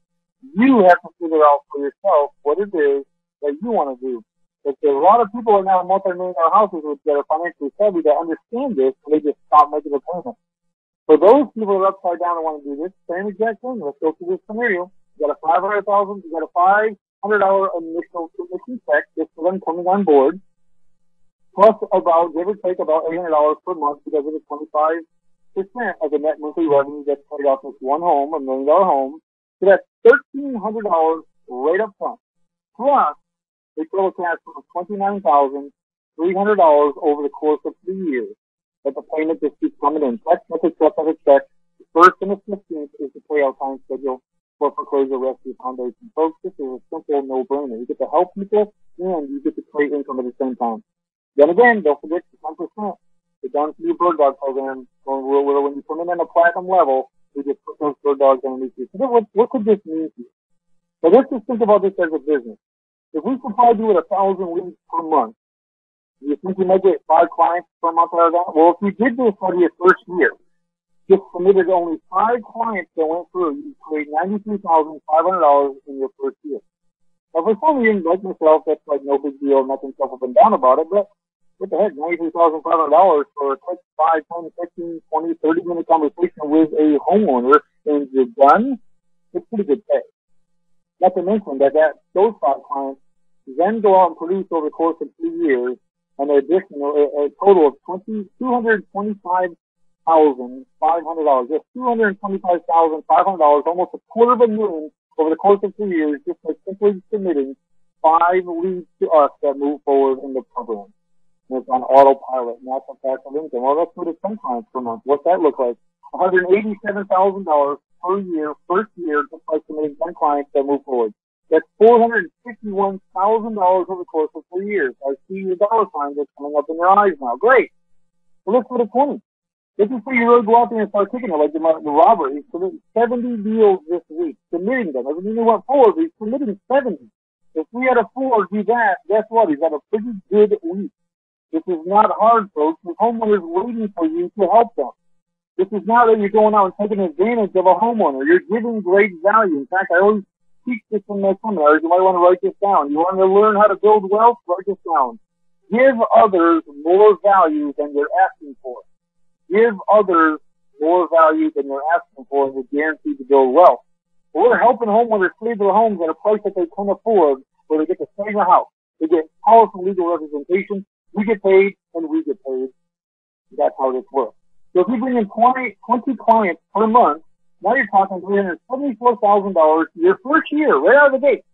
You have to figure out for yourself what it is that you want to do. But there's a lot of people right now in multi-million dollar houses that are financially savvy that understand this, and they just stop making a payment. For those people that are upside down and want to do this, same exact thing. Let's go through this scenario. You got a $500,000, you got a $500 initial commission check just for them coming on board, plus about, give or take, about $800 per month because of the 25% of the net monthly revenue that's paid off this one home, $1 million home. So that's $1,300 right up front. Plus, they total cash flow of $29,300 over the course of 3 years. But the payment just keeps coming in. Check after check after check. The first and the 15th is the payout time schedule for Foreclosure Rescue Foundation. Folks, this is a simple no-brainer. You get to help people and you get to create income at the same time. Then again, don't forget the 10%. The Done For You Bird Dog program, when you come in on a platinum level, we just put those bird dogs underneath you. So what could this mean to you? But let's just think about this as a business. If we supplied you with 1,000 leads per month, do you think you might get 5 clients per month out of that? Well, if you did this for your first year, just submitted only 5 clients that went through, you create $93,500 in your first year. Now, for some reason, like myself, that's like no big deal, nothing stuff up and down about it, but what the heck, $93,500 for a quick 5, 10, 15, 20, 30-minute conversation with a homeowner and you're done, it's pretty good pay. Not to mention that those 5 clients then go out and produce over the course of 2 years an additional, a total of $225,500. Just $225,500, almost $250,000 over the course of 2 years, just by simply submitting 5 leads to us that move forward in the program. And it's on autopilot, natural passive income. Well, that's what it's 10 clients per month. What's that look like? $187,000 per year, first year, just by submitting 10 clients that move forward. That's $451,000 over the course of 3 years. I see your dollar signs that's coming up in your eyes now. Great. Well, let's go to 20. This is where you really go out there and start kicking it, like the robber. He's submitting 70 deals this week, submitting them. Everything he went forward, he's submitting 70. If 3 out of 4 do that, guess what? He's got a pretty good week. This is not hard, folks. The homeowner's waiting for you to help them. This is not that you're going out and taking advantage of a homeowner. You're giving great value. In fact, I always teach this in my seminars. You might want to write this down. You want to learn how to build wealth? Write this down. Give others more value than they're asking for. Give others more value than they're asking for, and you're guaranteed to build wealth. But we're helping homeowners save their homes at a price that they can afford, where they get to stay in their house. They get powerful legal representation. We get paid, and we get paid. That's how this works. So if you bring in 20 clients per month, now you're talking $374,000 your first year, right out of the gate.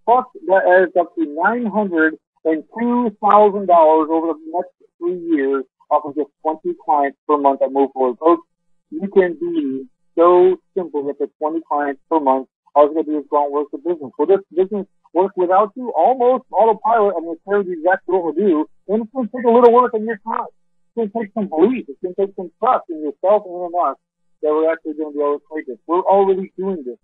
Plus, that adds up to $902,000 over the next 3 years off of just 20 clients per month that move forward. Folks, you can be so simple with the 20 clients per month. All you got to do is go and work the business. Will this business work without you? Almost autopilot. I'm going to tell you exactly what we'll do. And it's going to take a little work on your time. It's going to take some belief. It's going to take some trust in yourself and in us that we're actually going to be able to create this. We're already doing this.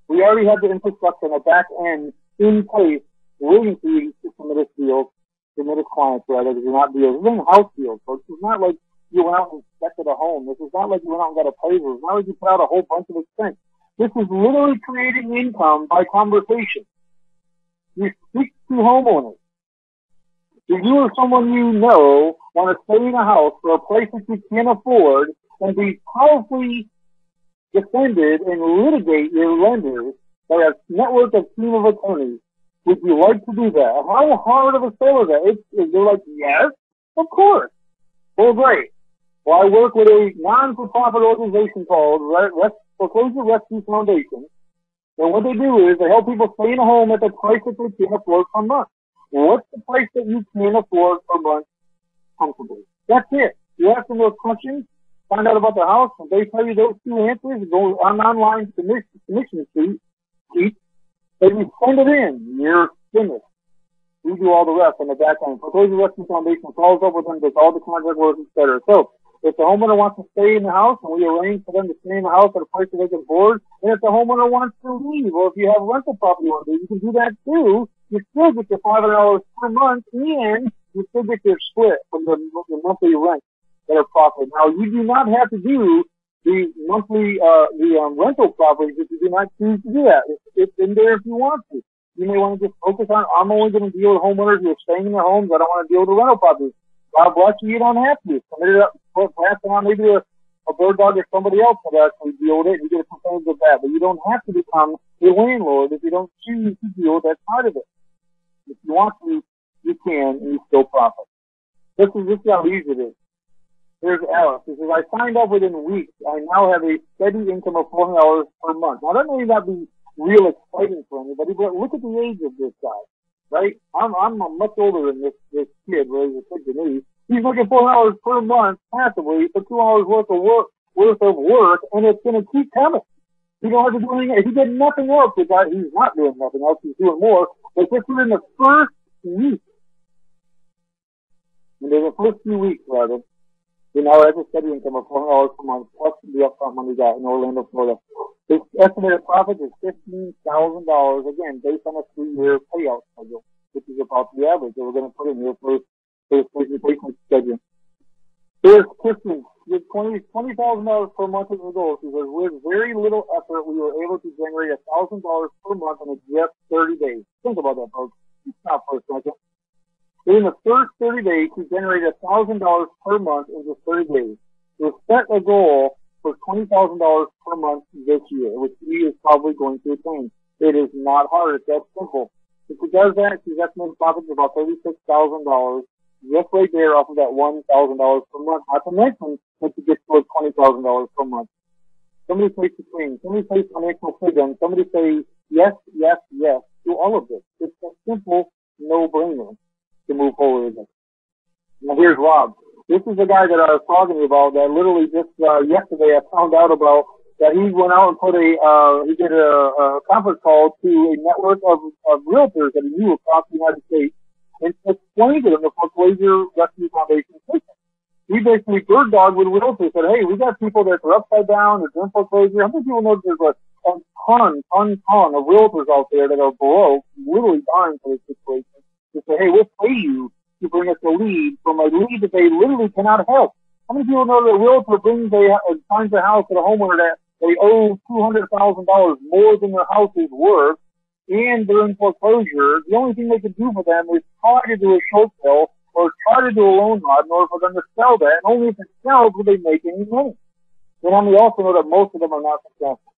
We already have the infrastructure and the back end in place waiting for you to submit us deals, submit us clients, rather, because you're not deals. We're doing house deals, folks. It's not like you went out and inspected a home. This is not like you went out and got a appraiser. It's not like you put out a whole bunch of expense. This is literally creating income by conversation. You speak to homeowners. If you or someone you know want to stay in a house for a place that you can't afford and be powerfully defended and litigate your lenders by a network of team of attorneys, would you like to do that? How hard of a sale is that? They're like, yes, of course. Well, great. Well, I work with a non-for-profit organization called Foreclosure Rescue Foundation. And what they do is they help people stay in a home at the price that they can afford per month. What's the price that you can afford per month comfortably? That's it. You ask them those questions, find out about the house, and they tell you those 2 answers, go on online submission sheet, and you send it in. You're finished. We do all the rest on the back end. Foreclosure Rescue Foundation follows up with them, does all the contract work, etc. So, if the homeowner wants to stay in the house, and we arrange for them to stay in the house at a price that they can afford, and if the homeowner wants to leave, or if you have rental property on there, you can do that too. You still get your $500 per month, and you still get your split from the monthly rent that are profit. Now, you do not have to do the monthly rental properties if you do not choose to do that. It's in there if you want to. You may want to just focus on, I'm only going to deal with homeowners who are staying in their homes. I don't want to deal with the rental properties. God bless you, you don't have to. Submit it up, pass it on maybe a bird dog or somebody else that actually deal with it, and you get a percentage of that. But you don't have to become a landlord if you don't choose to deal with that side of it. If you want to, you can, and you still profit. This is how easy it is. Here's Alice. She says, I signed up within weeks. I now have a steady income of $400 per month. Now, that may not be real exciting for anybody, but look at the age of this guy, right? I'm much older than this kid, where he's a kid to me. He's making $400 per month passively for 2 hours worth of work, and it's going to keep coming. He don't have to do anything. If he did nothing else, he's not doing nothing else. He's doing more. But just within the first week, in the first few weeks, rather, he now has a steady income of $400 per month plus the upfront money he got in Orlando, Florida. His estimated profit is $15,000, again, based on a 3-year payout schedule, which is about the average that we're going to put in here for his presentation schedule. Here's Kristen with $20,000 per month as a goal. She says, with very little effort, we were able to generate $1,000 per month in just 30 days. Think about that, folks. Stop for a second. In the first 30 days, she generated $1,000 per month in just 30 days. We set a goal for $20,000 per month this year, which she is probably going to attain. It is not hard. It's that simple. If she does that, she's estimated profit of about $36,000 just right there off of that $1,000 per month. Not to mention when she gets to $20,000 per month. Somebody say supreme. Somebody say financial freedom. Somebody say yes, yes, yes to all of this. It's a simple no-brainer to move forward with it. Now here's Rob. This is the guy that I was talking about that literally just yesterday I found out about that he went out and put he did a conference call to a network of realtors that he knew across the United States and explained to them the Foreclosure Rescue Foundation system. We basically bird dogged with realtors, said, hey, we got people that are upside down, they're doing foreclosure. How many people know there's a ton of realtors out there that are broke, literally dying for this situation? To say, hey, we'll pay you to bring us a lead from a lead that they literally cannot help. How many people know that a realtor finds a house at a homeowner that they owe $200,000 more than their house is worth, and they're in foreclosure? The only thing they can do for them is try to do a short sale or try to do a loan mod in order for them to sell that, and only if it sells will they make any money. And we also know that most of them are not successful.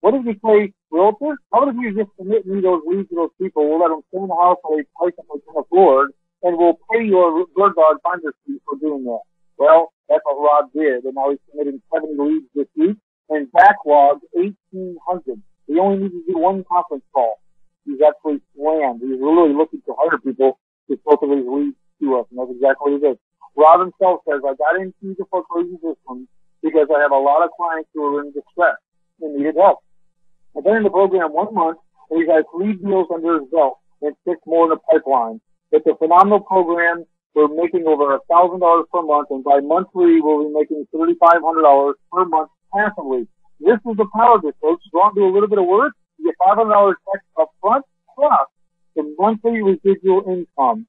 What does he say, realtor? How about if you just submit me those leads to those people? We'll let them stay in the house for a price that they can afford, and we'll pay your bird dog finder's fee for doing that. Well, that's what Rob did, and now he's submitting 70 leads this week and backlogged 1,800. He only needs to do one conference call. He's actually slammed. He's really looking to hire people to filter these leads to us, and that's exactly what he did. Rob himself says, I got into the foreclosure system because I have a lot of clients who are in distress and needed help. I've been in the program 1 month, and he's had 3 deals under his belt and 6 more in the pipeline. It's a phenomenal program. We're making over $1,000 per month, and by month 3, we'll be making $3,500 per month passively. This is the power of this, folks. Go out and do a little bit of work, you get $500 tax up front, plus the monthly residual income.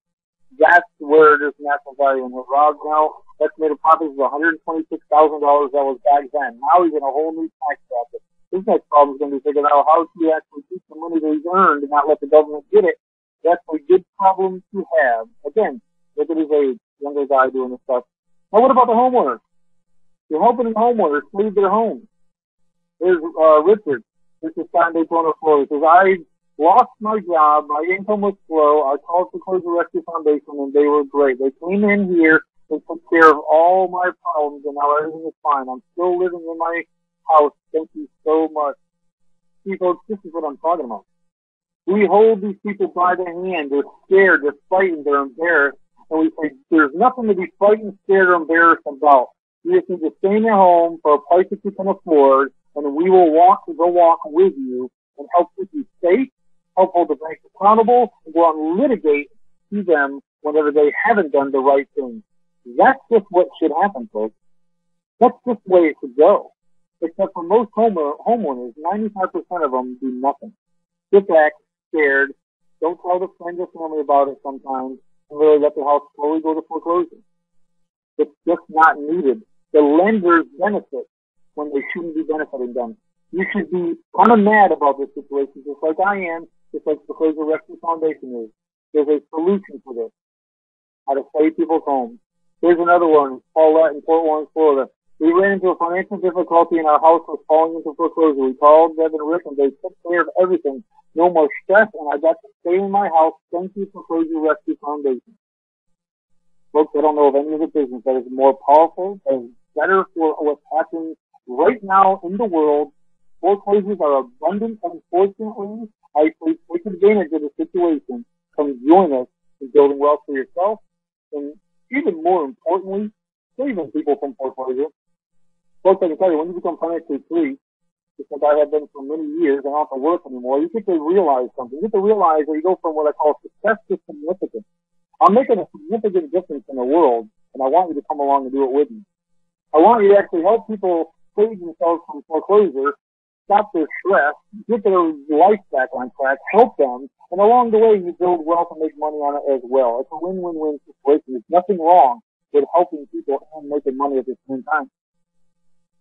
That's where there's natural value. And with Rob now, estimated profit is $126,000 that was back then. Now he's in a whole new tax bracket. His next problem is going to be figuring out how to actually keep the money that he's earned and not let the government get it. That's a good problem to have. Again, look at his age, younger guy doing this stuff. Now what about the homeowners? You're helping the homeowners leave their homes. There's Richard. This is San Daytona, Florida. He says, I lost my job. My income was slow. I called the Foreclosure Rescue Foundation, and they were great. They came in here and took care of all my problems, and now everything is fine. I'm still living in my house. Thank you so much. See, folks, this is what I'm talking about. We hold these people by the hand. They're scared. They're frightened. They're embarrassed. And we say, there's nothing to be frightened, scared, or embarrassed about. You just need to stay in your home for a price that you can afford, and we will walk the walk with you and help keep you safe, help hold the banks accountable, and go out and litigate to them whenever they haven't done the right thing. That's just what should happen, folks. That's just the way it should go. Except for most homeowners, 95% of them do nothing. Sit back, scared, don't tell the friends or family about it sometimes, and really let the house slowly go to foreclosure. It's just not needed. The lenders benefit when they shouldn't be benefiting them. You should be kind of mad about this situation, just like I am, just like the Foreclosure Rescue Foundation is. There's a solution for this. How to save people's homes. Here's another one, Paulette in Fort Warren, Florida. We ran into a financial difficulty and our house was falling into foreclosure. We called Deb and Rick and they took care of everything. No more stress, and I got to stay in my house. Thank you, Foreclosure Rescue Foundation. Folks, I don't know of any other business that is more powerful, that is better for what's happening right now in the world. Foreclosures are abundant, unfortunately. I please take advantage of the situation. Come join us in building wealth for yourself, and even more importantly, saving people from foreclosure. Folks, I can tell you, when you become financially free, just like I have been for many years, and I don't have to work anymore, you get to realize something. You get to realize that you go from what I call success to significance. I'm making a significant difference in the world, and I want you to come along and do it with me. I want you to actually help people save themselves from foreclosure stop their stress, get their life back on track, help them, and along the way you build wealth and make money on it as well. It's a win-win-win situation. There's nothing wrong with helping people and making money at the same time.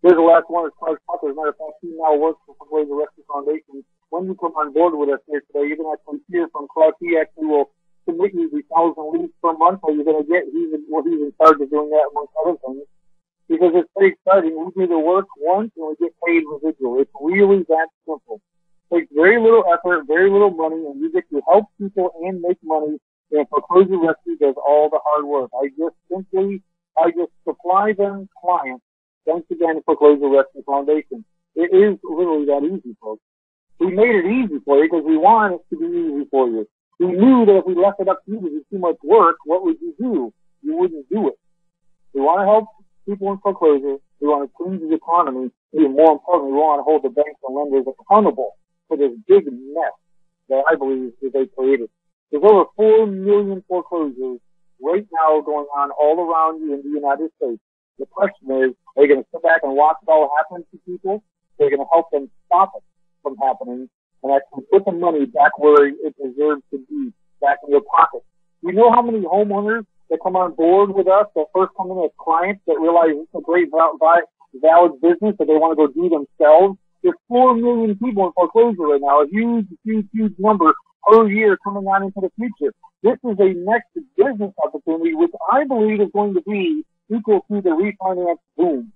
Here's the last one. It's Clark Tucker. As a matter of fact, he now works for Foreclosure Rescue Foundation. When you come on board with us here today, you're going to actually hear from Clark. He actually will submit you the 1,000 leads per month, so you're going to get, he's in charge of doing that amongst other things. Because it's pretty exciting. We do the work once and we get paid residual. It's really that simple. It takes very little effort, very little money, and you get to help people and make money. And Foreclosure Rescue does all the hard work. I just supply them clients. Thanks again to Foreclosure Rescue Foundation. It is literally that easy, folks. We made it easy for you because we want it to be easy for you. We knew that if we left it up to you to do too much work, what would you do? You wouldn't do it. We want to help people in foreclosure. We want to change the economy. Even more importantly, we want to hold the banks and lenders accountable for this big mess that I believe that they created. There's over 4 million foreclosures right now going on all around you in the United States. The question is, are you going to sit back and watch it all happen to people? Are you going to help them stop it from happening and actually put the money back where it deserves to be, back in your pocket? You know how many homeowners that come on board with us that first come in as clients that realize it's a great valid business that they want to go do themselves? There's 4 million people in foreclosure right now, a huge number per year coming on into the future. This is a next business opportunity, which I believe is going to be equal to the refinance boom.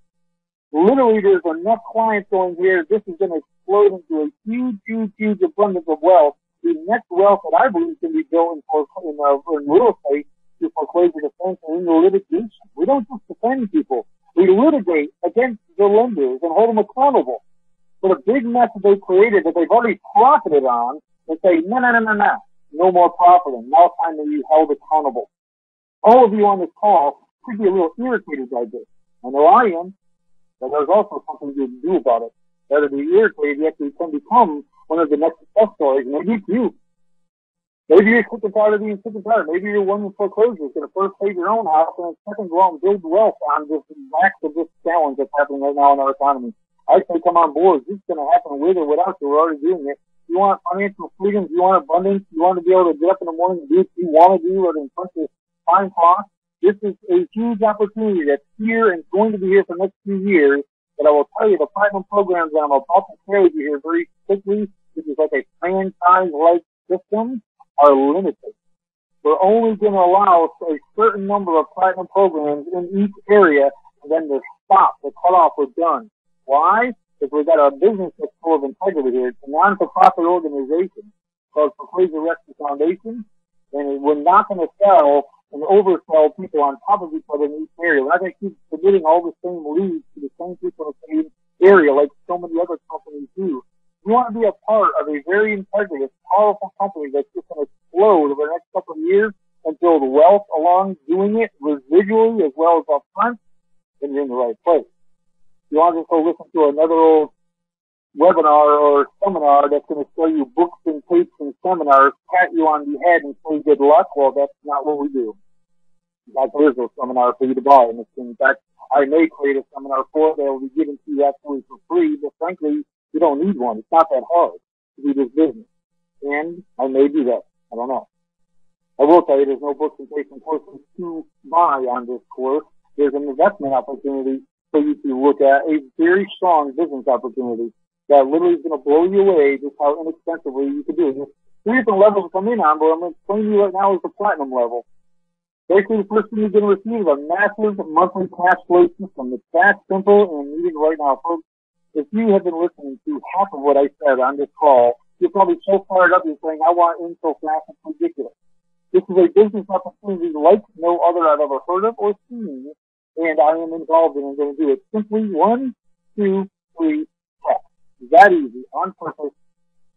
Literally, there's enough clients going here. This is going to explode into a huge abundance of wealth. The next wealth that I believe can be built in real estate through foreclosure defense and in litigation. We don't just defend people. We litigate against the lenders and hold them accountable for the big mess that they created that they've already profited on, and say, no more profiting. Now it's time to be held accountable. All of you on this call could be a little irritated by this. I know I am, but there's also something you can do about it. Rather than be irritated, you actually can become one of the next success stories. Maybe it's you. Maybe you're sick and tired of being sick and tired. Maybe you're one with foreclosure. You're going to first pay your own house and then second go out and build wealth on this lack of this challenge that's happening right now in our economy. I say come on board. This is going to happen with or without you. We're already doing it. You want financial freedom. You want abundance. You want to be able to get up in the morning and do what you want to do rather than punch this time clock. This is a huge opportunity that's here and going to be here for the next few years. But I will tell you, the platinum programs that I'm about to share with you here very quickly, which is like a franchise-like system, are limited. We're only going to allow a certain number of platinum programs in each area, and then they're stopped, they're cut off, we're done. Why? Because we've got a business that's full of integrity here. It's a non-for-profit organization called Foreclosure Rescue Foundation, and we're not going to sell and oversell people on top of each other in each area. We're not going to keep submitting all the same leads to the same people in the same area like so many other companies do. We want to be a part of a very integrated, powerful company that's just going to explode over the next couple of years and build wealth along doing it residually as well as up front, then you're in the right place. You want to just go listen to another old webinar or seminar that's going to show you books and tapes and seminars, pat you on the head and say good luck. Well, that's not what we do. In fact, there is no seminar for you to buy. In fact, I may create a seminar for it that will be given to you absolutely for free, but frankly, you don't need one. It's not that hard to do this business. And I may do that. I don't know. I will tell you there's no books and tapes and courses to buy on this course. There's an investment opportunity for you to look at, a very strong business opportunity that literally is going to blow you away just how inexpensively you can do it. There's 3 different levels to come in on, but I'm going to explain to you right now is the platinum level. Basically, the first thing you're going to receive is a massive monthly cash flow system. It's that simple and needed right now, folks. If you have been listening to half of what I said on this call, you're probably so fired up, you're saying, I want in so fast, it's ridiculous. This is a business opportunity like no other I've ever heard of or seen, and I am involved in and going to do it. Simply 1, 2, 3, tap. That easy, on purpose,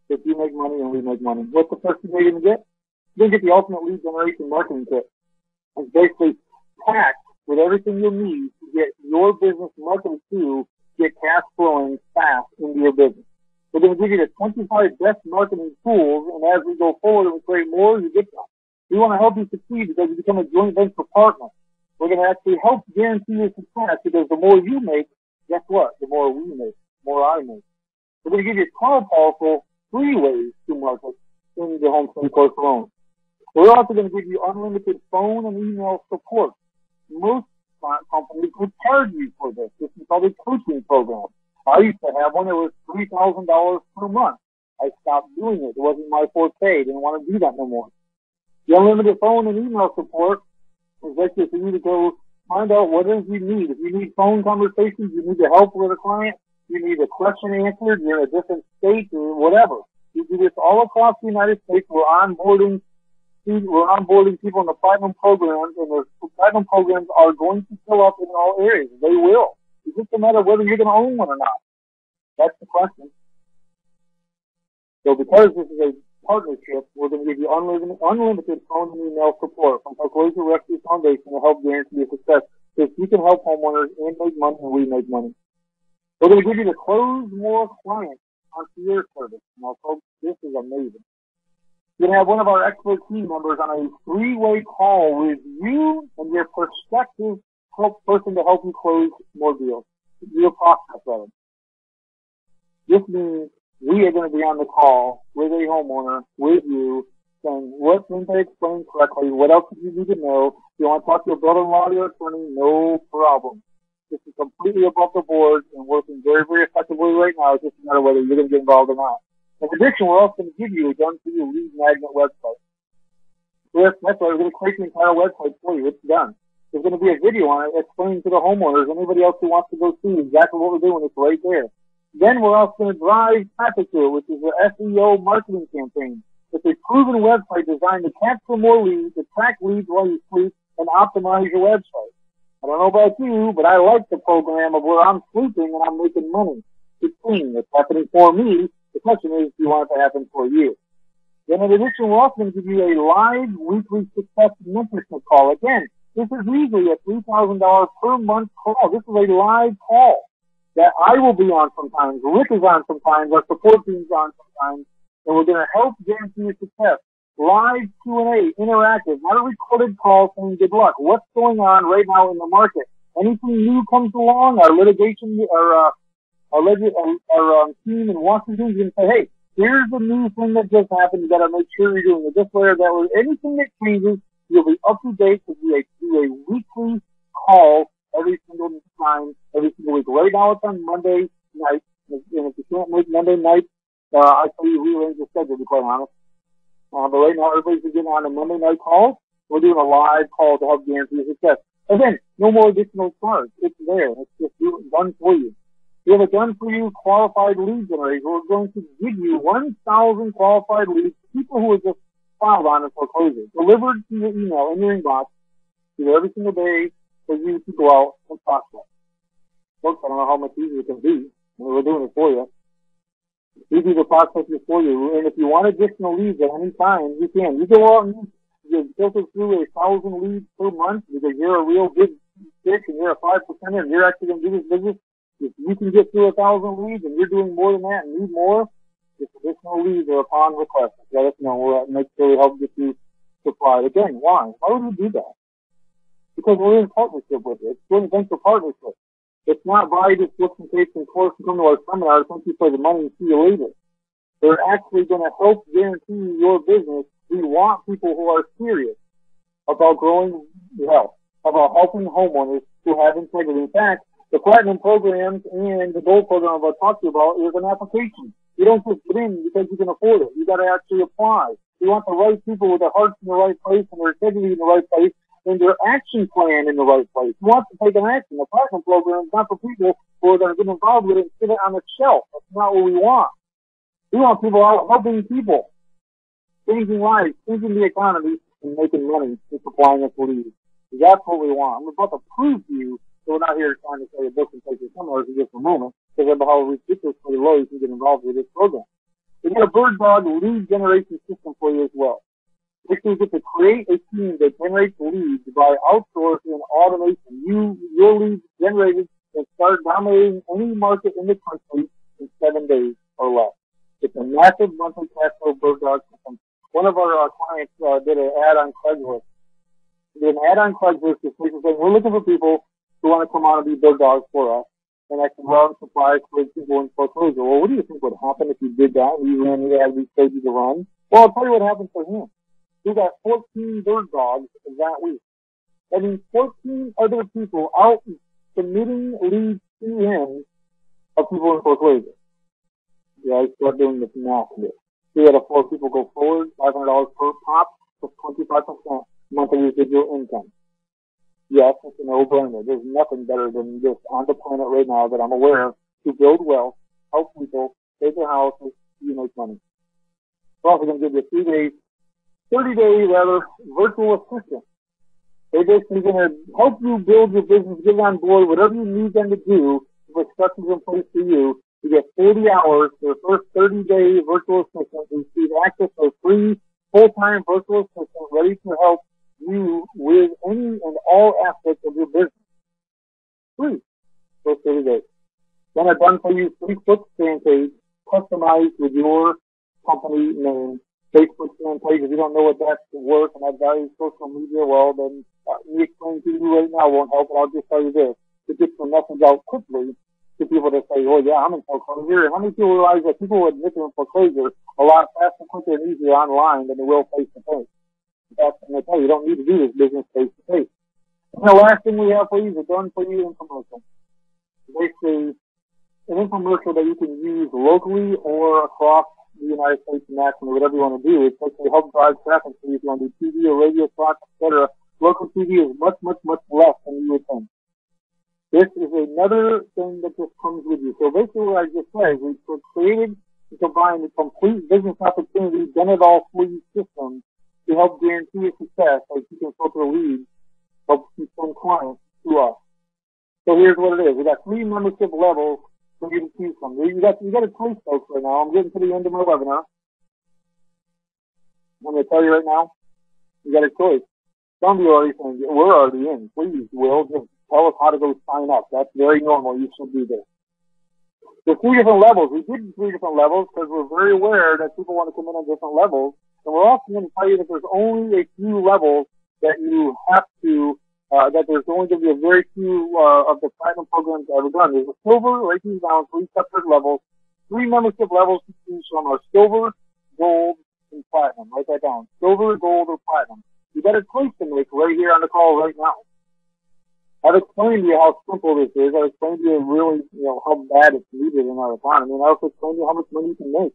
that you make money and we make money. What's the first thing you're going to get? You're going to get the ultimate lead generation marketing kit. It's basically packed with everything you'll need to get your business marketed to get cash flowing fast into your business. We're going to give you the 25 best marketing tools, and as we go forward and we create more, you get them. We want to help you succeed because you become a joint venture partner. We're going to actually help guarantee your success because the more you make, guess what? The more we make, the more I make. We're going to give you 12 powerful free ways to market in the home study course alone. We're also going to give you unlimited phone and email support. Most companies would charge you for this. This is called a coaching program. I used to have one that was $3,000 per month. I stopped doing it. It wasn't my forte. I didn't want to do that no more. The unlimited phone and email support is actually for you to go find out what it is you need. If you need phone conversations, you need to help with a client, you need a question answered, you're in a different state or whatever. You do this all across the United States. We're onboarding people in the platinum programs, and the platinum programs are going to fill up in all areas. They will. It's just a matter of whether you're going to own one or not. That's the question. So because this is a partnership, we're going to give you unlimited phone and email support from Foreclosure Rescue Foundation to help guarantee your success. So you can help homeowners and make money, and we make money. We're going to give you the close more clients onto your service. Now, folks, this is amazing. You're going to have one of our expert team members on a three-way call with you and your prospective person to help you close more deals. Your prospect, rather. This means we are going to be on the call with a homeowner, with you, saying what didn't they explain correctly, what else do you need to know. If you want to talk to your brother-in-law or your attorney, no problem. This is completely above the board and working very, very effectively right now. It's just a matter of whether you're going to get involved or not. In addition, we're also going to give you a done-for-you lead magnet website. That's why we're going to create the entire website for you. It's done. There's going to be a video on it explaining to the homeowners, anybody else who wants to go see exactly what we're doing. It's right there. Then we're also going to drive traffic to it, which is an SEO marketing campaign. It's a proven website designed to capture more leads, attract leads while you sleep, and optimize your website. I don't know about you, but I like the program of where I'm sleeping and I'm making money. It's clean. It's happening for me. The question is, do you want it to happen for you? Then in addition, we're also going to give you a live weekly success mentorship call. Again, this is usually a $3,000 per month call. This is a live call that I will be on sometimes. Rick is on sometimes. Our support team's on sometimes. And we're going to help guarantee your success. Live Q&A, interactive, not a recorded call saying good luck. What's going on right now in the market? Anything new comes along, our litigation, our team in Washington is going to say, hey, here's the new thing that just happened. You got to make sure you're doing it this way or that way. Anything that changes, you'll be up to date because we do a weekly call every single time, every single week. Right now it's on Monday night. And if you can't make Monday night, I tell you rearrange the schedule, to be quite honest. But right now, everybody's getting on a Monday night call. We're doing a live call to help guarantee your success. Again, no more additional charge. It's there. It's just done for you. We have a done-for-you qualified lead generator. We're going to give you 1,000 qualified leads, people who are just filed on in foreclosure, delivered to your email in your inbox, every single day for you to go out and prospect. Folks, I don't know how much easier it can be. We're doing it for you. We do the processes for you. And if you want additional leads at any time, you can. You go out and you filter through 1,000 leads per month because you're a real big fish and you're a 5% and you're actually going to do this business. If you can get through 1,000 leads and you're doing more than that and need more, just additional leads are upon request. Let us know. We'll make sure we help get you supplied. Again, why? Why would we do that? Because we're in partnership with it. It's joint venture partnership. It's not buy this books and tapes and course and come to our seminar, thank you for the money and see you later. They're actually going to help guarantee your business. We want people who are serious about growing wealth, about helping homeowners who have integrity. In fact, the platinum programs and the gold program I'm about to talk to you about is an application. You don't just get in because you can afford it. You got to actually apply. You want the right people with their hearts in the right place and their integrity in the right place and their action plan in the right place. You want to take an action. The platinum program is not for people who are going to get involved with it and sit it on the shelf. That's not what we want. We want people out helping people, changing lives, changing the economy, and making money and supplying us leads. That's what we want. I'm about to prove to you that we're not here trying to say a book and take your seminars in just a moment, because of how ridiculously low you can get involved with this program. We got a bird dog lead generation system for you as well. This is to create a team that generates leads by outsourcing and automation. Your leads generated and start dominating any market in the country in 7 days or less. It's a massive monthly cash flow bird dog system. One of our clients did an ad on Craigslist. Did an ad on Craigslist this week saying, we're looking for people who want to come on and be bird dogs for us. and I can run supplies for people in foreclosure. Well, what do you think would happen if you did that and you ran the ad we told you to run? Well, I'll tell you what happened for him. He got 14 bird dogs that week. I mean, 14 other people out submitting leads to him of people in foreclosure. Yeah, I start doing the math here. We had 4 people go forward, $500 per pop, plus 25% monthly residual income. Yes, it's a no-brainer. There's nothing better than this on the planet right now that I'm aware of to build wealth, help people, save their houses, you make money. We're also going to give you a 30-day virtual assistant. They're basically going to help you build your business, get on board, whatever you need them to do, with structures in place for you. You get 40 hours for the first 30-day virtual assistant. You receive access to a free full-time virtual assistant ready to help you with any and all aspects of your business. Free. First 30 days. Then I've done for you 3-foot fan page, customized with your company name. Facebook fan page, if you don't know what that's worth and that values social media, well, then me explaining to you right now won't help, but I'll just tell you this. To get the message out quickly to people that say, oh yeah, I'm in foreclosure. And how many people realize that people will admit they're in foreclosure a lot faster, quicker, and easier online than they will face to face? That's what I tell you. You don't need to do this business face to face. And the last thing we have for you is a done for you infomercial. Basically, an infomercial that you can use locally or across the United States and nationally, whatever you want to do. It's basically help drive traffic for you if you want to do TV or radio spots, etc. Local TV is much, much, much less than you would think. This is another thing that just comes with you. So basically what I just said is we've created and combined a complete business opportunity, done it all for you system to help guarantee your success, like you can filter leads, help you send clients to us. So here's what it is. We got 3 membership levels for you to choose from. You got a choice, folks, right now. I'm getting to the end of my webinar. I'm going to tell you right now, you got a choice. Some of you are already saying, we're already in. Please, Will, just tell us how to go sign up. That's very normal. You should do this. There's 3 different levels. We did 3 different levels because we're very aware that people want to come in on different levels. And we're also going to tell you that there's only a few levels that you have to, that there's only going to be a very few of the platinum programs ever done. There's a silver, right these down, 3 separate levels. 3 membership levels to choose from are silver, gold, and platinum. Write that down. Silver, gold, or platinum. You got a choice to make right here on the call right now. I've explained to you how simple this is. I've explained to you really, how bad it's needed in our economy. And I also explained to you how much money you can make.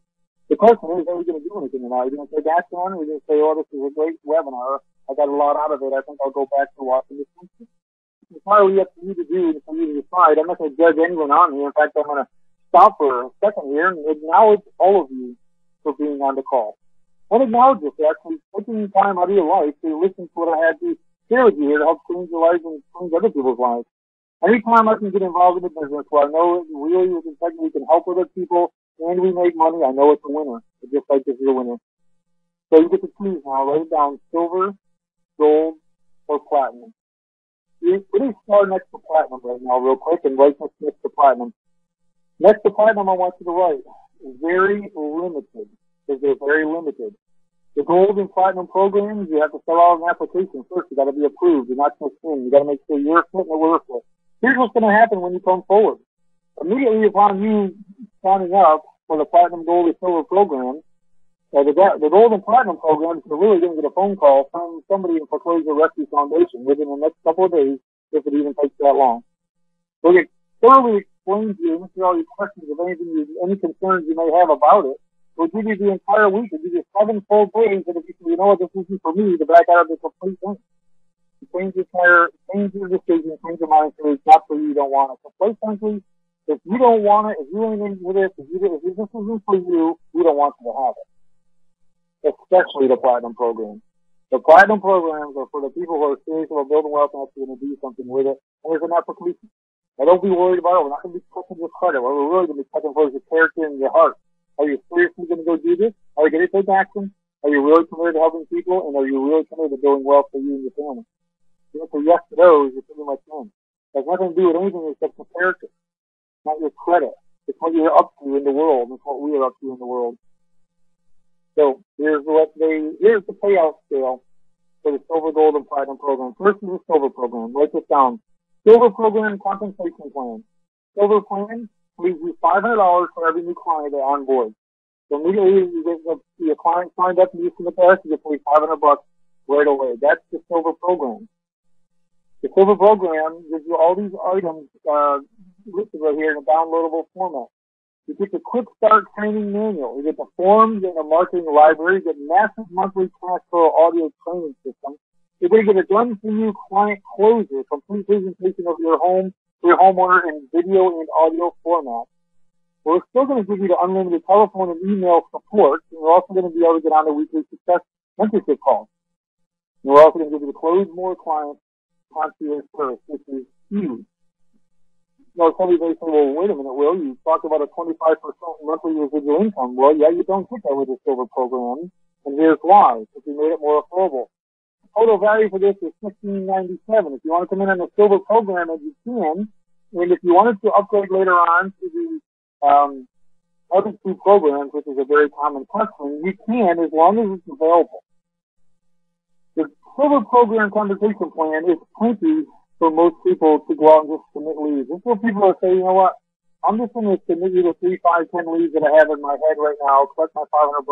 The question is, are we going to do anything now? Are you going to take action on it? Or are you going to say, oh, this is a great webinar. I got a lot out of it. I think I'll go back to watching this one. It's entirely up to you to do for you to decide. I'm not going to judge anyone on here. In fact, I'm going to stop for a second here and acknowledge all of you for being on the call. And acknowledge it, actually taking time out of your life to listen to what I had to share with you here to help change your lives and change other people's lives. Anytime I can get involved in the business where I know really with integrity we can help other people and we make money, I know it's a winner. It's just like this is a winner. So you get to choose now. Write it down: silver, gold, or platinum. What is far next to platinum right now, real quick, and right next to platinum. Next to platinum, I want you to write very limited, because they're very limited. The gold and platinum programs, you have to fill out an application first. You got to be approved. You're not just in. You got to make sure you're fit and we're fit. Here's what's going to happen when you come forward. Immediately upon you signing up for the platinum, gold, or silver program, the gold and platinum programs, you're really going to get a phone call from somebody in Foreclosure Rescue Foundation within the next couple of days, if it even takes that long. We'll get thoroughly explain to you, answer all your questions of any concerns you may have about it. We'll give you the entire week. We'll give you 7 full days, and if you say, you know what, this isn't for me, to back out of the complete thing. Change your decision, change your mind, so it's not for you, you don't want it. So quite frankly, if you don't want it, if you ain't into this, if this isn't for you, we don't want you to have it. Especially the platinum program. The platinum programs are for the people who are serious about building wealth and actually going to do something with it. And there's an application. Now don't be worried about it. We're not going to be checking your credit. What we're really going to be checking for is your character and your heart. Are you seriously going to go do this? Are you going to take action? Are you really committed to helping people? And are you really committed to building wealth for you and your family? If you answer yes to those, you're pretty much in. It has nothing to do with anything except your character. It's not your credit. It's what you're up to in the world. It's what we are up to in the world. So here's the payout scale for the silver, gold, and platinum program. First is the silver program. Write this down. Silver program compensation plan. silver plan leaves you $500 for every new client that on board. So immediately you get your client signed up and you submit that, you get paid $500 right away. That's the silver program. The silver program gives you all these items listed right here in a downloadable format. You get the quick start training manual. You get the forms and the marketing library. You get massive monthly cash flow audio training system. You're going to get a done for you client closure, complete presentation of your home for your homeowner in video and audio format. We're still going to give you the unlimited telephone and email support. And we're also going to be able to get on the weekly success mentorship calls. And we're also going to give you the close more clients concierge service, which is huge. Now, somebody may say, well, wait a minute, Will, you talked about a 25% monthly residual income. Well, yeah, you don't get that with the silver program, and here's why, because we made it more affordable. Total value for this is $16.97. If you want to come in on the silver program, as you can, and if you wanted to upgrade later on to the other two programs, which is a very common question, you can, as long as it's available. The silver program compensation plan is plenty for most people to go out and just submit leads. This is what people are saying, you know what, I'm just going to submit you the 3, 5, 10 leads that I have in my head right now, collect my $500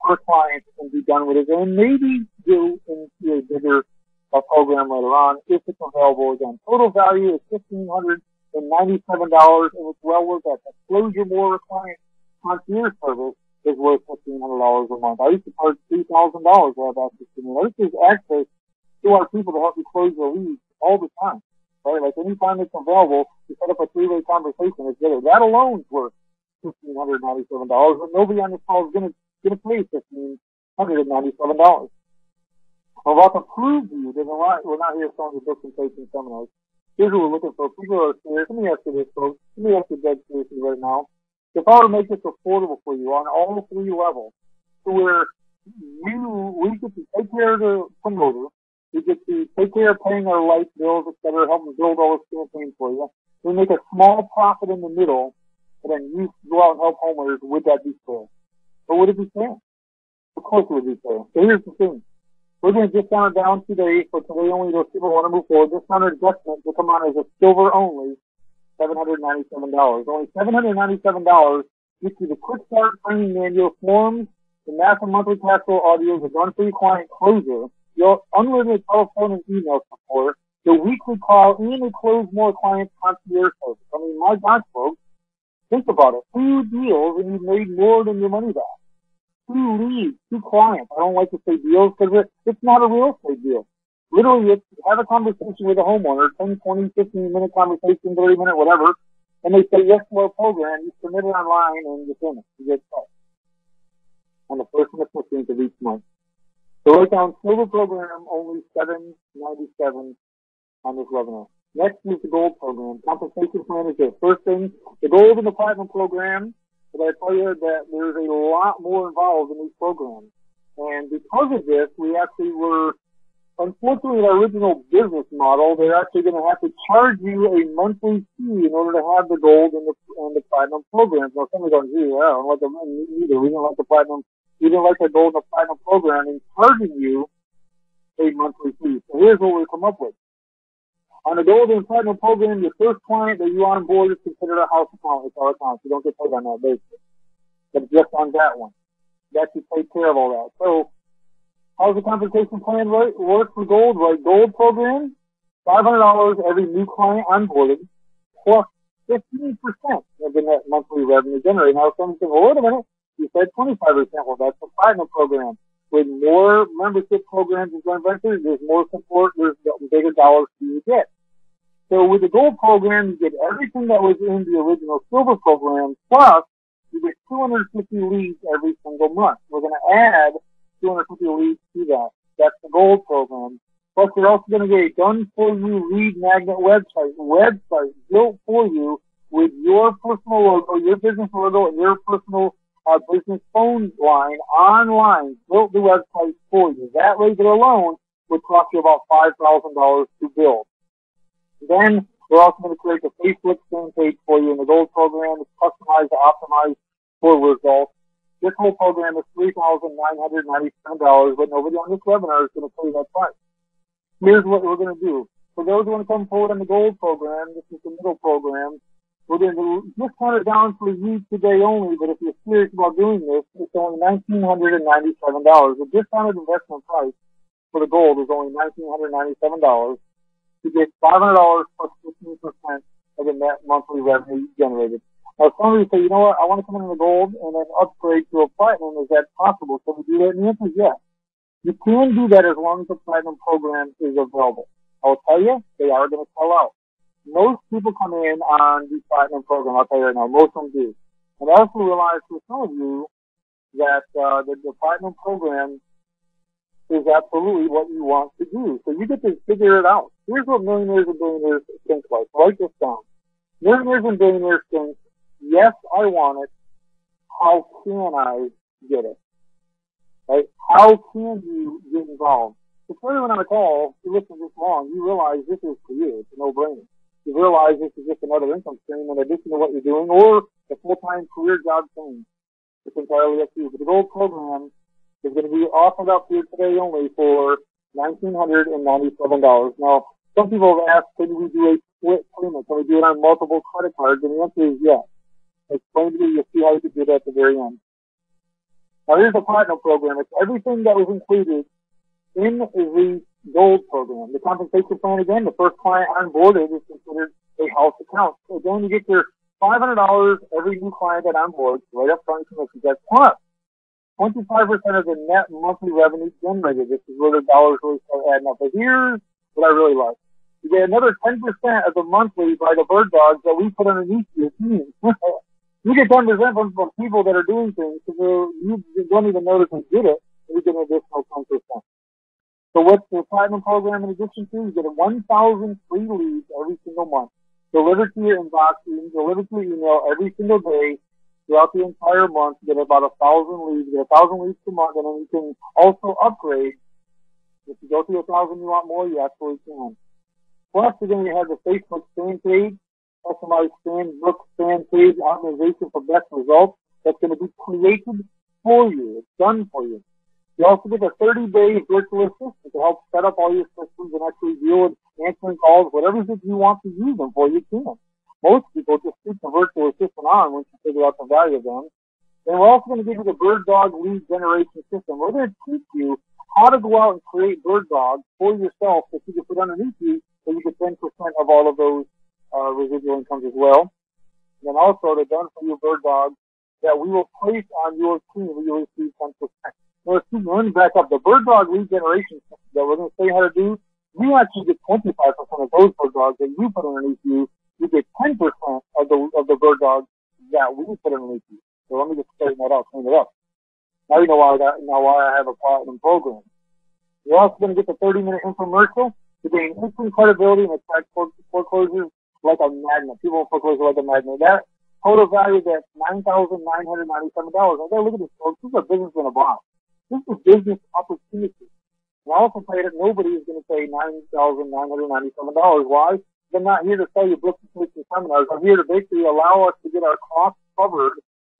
per client and be done with it, and maybe do into a bigger program later on if it's available again. Total value is $1,597, and it's well worth that. The Closure More client concierge service is worth $1,500 a month. I used to charge $3,000 to have access to me. This is access to our people to help you close your leads all the time, right? Like anytime it's available, you set up a 3-way conversation. It's good. That alone is worth $1,597, but nobody on this call is going to pay $1,597. I'm about to prove to you that we're not here selling the books and coaching seminars. Here's what we're looking for. People are serious. Let me ask you this, folks. Let me ask you dead seriously right now. If I were to make this affordable for you on all 3 levels, to where we get to take care of the promoter, we get to take care of paying our light bills, et cetera, help them build all this campaign for you. We make a small profit in the middle, and then you go out and help homeowners. Would that be fair? Or would it be fair? Of course it would be fair. So here's the thing. We're going to discount it down today, for today only, those people want to move forward. Discounted adjustment will come on as a silver only, $797. Only $797 gets you the quick start training manual, forms, the massive monthly cash flow audios, the done-for-you client closure, your unlimited telephone and email support, the weekly call, and the close more clients concierge service. I mean, my gosh, folks, think about it. 2 deals and you've made more than your money back. 2 leads, 2 clients. I don't like to say deals because it's not a real estate deal. Literally, it's have a conversation with a homeowner, 10, 20, 15-minute conversation, 30-minute, whatever, and they say yes to our program. You submit it online and you're finished. You get started on the 1st and the 15th of each month. So right down, silver program, only $797 on this webinar. Next is the gold program. Compensation plan is the first thing. The gold and the platinum program, but I tell you that there's a lot more involved in these programs. And because of this, we actually were, unfortunately, our original business model, they're actually going to have to charge you a monthly fee in order to have the gold and the platinum programs. Now, somebody's going, gee, I don't like the either. We didn't like the platinum. We didn't like the gold and the platinum program and charging you a monthly fee. So here's what we come up with. On the gold and platinum program, your first client that you onboard is considered a house account. It's our account. You don't get paid on that basis. But just on that one. That should take care of all that. So, how's the compensation plan work for gold? Right, gold program, $500 every new client onboarded, plus 15% of the net monthly revenue generated. Now, someone says, well, wait a minute, you said 25%. Well, that's the platinum program. With more membership programs and joint ventures, there's more support, there's bigger dollars you get. So with the gold program, you get everything that was in the original silver program, plus you get 250 leads every single month. We're going to add 250 leads to that. That's the gold program. Plus, you're also going to get a done-for-you lead magnet website built for you with your personal logo, your business logo, and your personal business phone line online. Built the website for you. That right there alone would cost you about $5,000 to build. Then we're also going to create the Facebook fan page for you in the gold program. It's customized to optimize for results. This whole program is $3,997, but nobody on this webinar is going to pay that price. Here's what we're going to do. For those who want to come forward on the gold program, this is the middle program. We're going to discount it down for you today only, but if you're serious about doing this, it's only $1,997. The discounted investment price for the gold is only $1,997. You get $500 plus 15% of the net monthly revenue generated. Now, some of you say, you know what, I want to come into the gold and then upgrade to a platinum. Is that possible? Can we do that? And the answer is yes. You can do that as long as the platinum program is available. I'll tell you, they are going to sell out. Most people come in on the platinum program, I'll tell you right now. Most of them do. And I also realize for some of you that the platinum program is absolutely what you want to do. So you get to figure it out. Here's what millionaires and billionaires think like. Write this down. Millionaires and billionaires think, yes, I want it. How can I get it? Right? How can you get involved? If everyone on the call, you listen to this long, you realize this is for you. It's a no-brainer. You realize this is just another income stream in addition to what you're doing, or a full-time career job thing. It's entirely up to you. But the gold program is going to be offered up here today only for $1,997. Now, some people have asked, can we do a split payment? Can we do it on multiple credit cards? And the answer is yes. Explain to you, you'll see how you can do that at the very end. Now, here's the platinum program. It's everything that was included in the gold program. The compensation plan, again, the first client onboarded is considered a house account. So again, you get your $500 every new client that onboards right up front commission. That's plus 25% of the net monthly revenue generated. This is where the dollars really start adding up. But here's what I really like. You get another 10% of the monthly by the bird dogs that we put underneath your team. You get 10% from people that are doing things, so you don't even notice they did it, and you get an additional 10%. So what's the platinum program in addition to? You get 1,000 free leads every single month, delivered to your inbox, delivered to your email every single day throughout the entire month. You get about 1,000 leads. You get 1,000 leads per month, and then you can also upgrade. If you go to 1,000, you want more, you absolutely can. Plus, again, you have the Facebook fan page, customized fan page optimization for best results. That's going to be created for you. It's done for you. You also get a 30-day virtual assistant to help set up all your systems and actually deal with answering calls, whatever it is you want to use them for, you can. Most people just stick the virtual assistant on once you figure out the value of them. And we're also going to give you the bird dog lead generation system. We're going to teach you how to go out and create bird dogs for yourself that you can put underneath you so you get 10% of all of those residual incomes as well. And then also the done for you bird dogs that we will place on your team where you'll receive 10%. Now, excuse me, let me back up. The bird dog lead generation system that we're going to show you how to do, you actually get 25% of those bird dogs that you put underneath you. You get 10% of the bird dogs that we put underneath you. So let me just straighten that out, clean it up. Now you know why I have a platinum program. You're also going to get the 30-minute infomercial to gain instant credibility and attract foreclosures like a magnet. People foreclosure like a magnet. That total value that's $9,997. Now, look at this, folks. This is a business in a box. This is a business opportunity. And I also say that nobody is going to pay $9,997. Why? They're not here to sell you books and seminars. They're here to basically allow us to get our costs covered,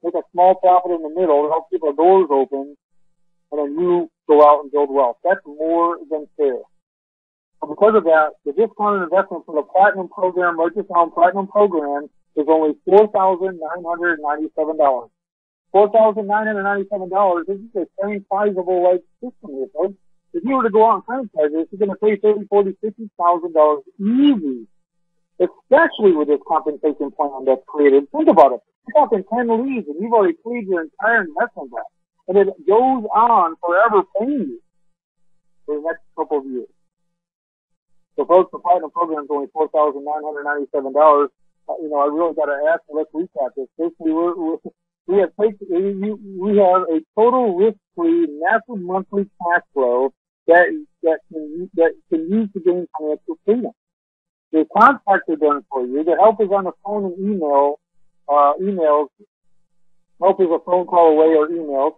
make a small profit in the middle, help keep our doors open, and then you go out and build wealth. That's more than fair. And because of that, the discounted investment for the platinum program, Merchant Platinum Program, is only $4,997. $4,997 is a very sizable like system here, folks. If you were to go out and franchise this, you're going to pay $30,000, $40,000, $50,000 easy, especially with this compensation plan that's created. Think about it. You're talking 10 leads, and you've already cleared your entire investment back. And it goes on forever paying you for the next couple of years. So, folks, the platinum program is only $4,997. I really got to ask, and let's recap this. Basically, we have a total risk-free, massive monthly cash flow that can use to gain financial freedom. The contracts are done for you. The help is on the phone and emails. Help is a phone call away or emails.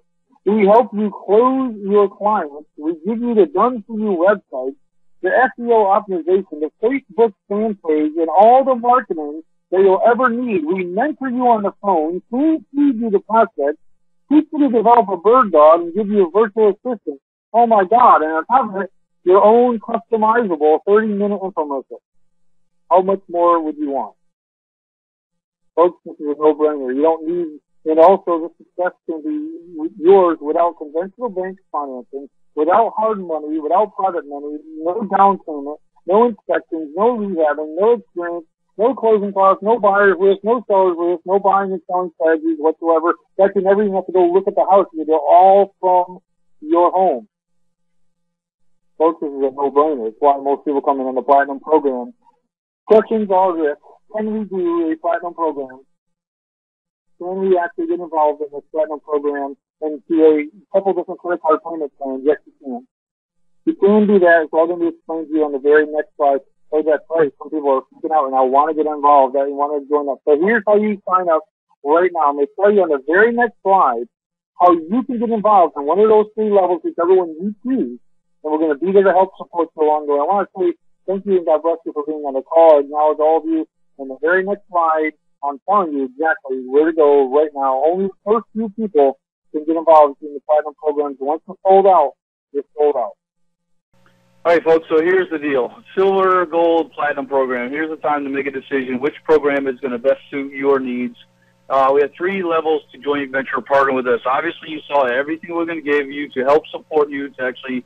We help you close your clients. We give you the done-for-you website, the SEO optimization, the Facebook fan page, and all the marketing that you'll ever need. We mentor you on the phone, feed you the process, teach you to develop a bird dog, and give you a virtual assistant. Oh my God. And on top of it, your own customizable 30-minute infomercial. How much more would you want? Folks, this is a no-brainer. You don't need, and also the success can be yours without conventional bank financing, without hard money, without private money, no down payment, no inspections, no rehabbing, no experience, no closing costs, no buyer's risk, no seller's risk, no buying and selling strategies whatsoever. That you never even have to go look at the house. You do it all from your home. Folks, this is a no-brainer. It's why most people come in on the Platinum program. Questions are this: can we do a Platinum program? Can we actually get involved in this Platinum program and do a couple different credit card payment plans? Yes, you can. You can do that. It's all going to be explained to you on the very next slide. So that's right. Some people are freaking out and I want to get involved. They want to join up. So here's how you sign up right now. I'm going to tell you on the very next slide how you can get involved in one of those 3 levels, whichever one you choose. And we're going to be there to help support you along the way. I want to say thank you and God bless you for being on the call. I acknowledge all of you. And the very next slide, I'm telling you exactly where to go right now. Only the first few people can get involved in the Platinum programs. Once it's sold out, it's sold out. All right, folks, so here's the deal. Silver, gold, platinum program. Here's the time to make a decision which program is going to best suit your needs. We have 3 levels to joint venture partner with us. Obviously, you saw everything we're going to give you to help support you to actually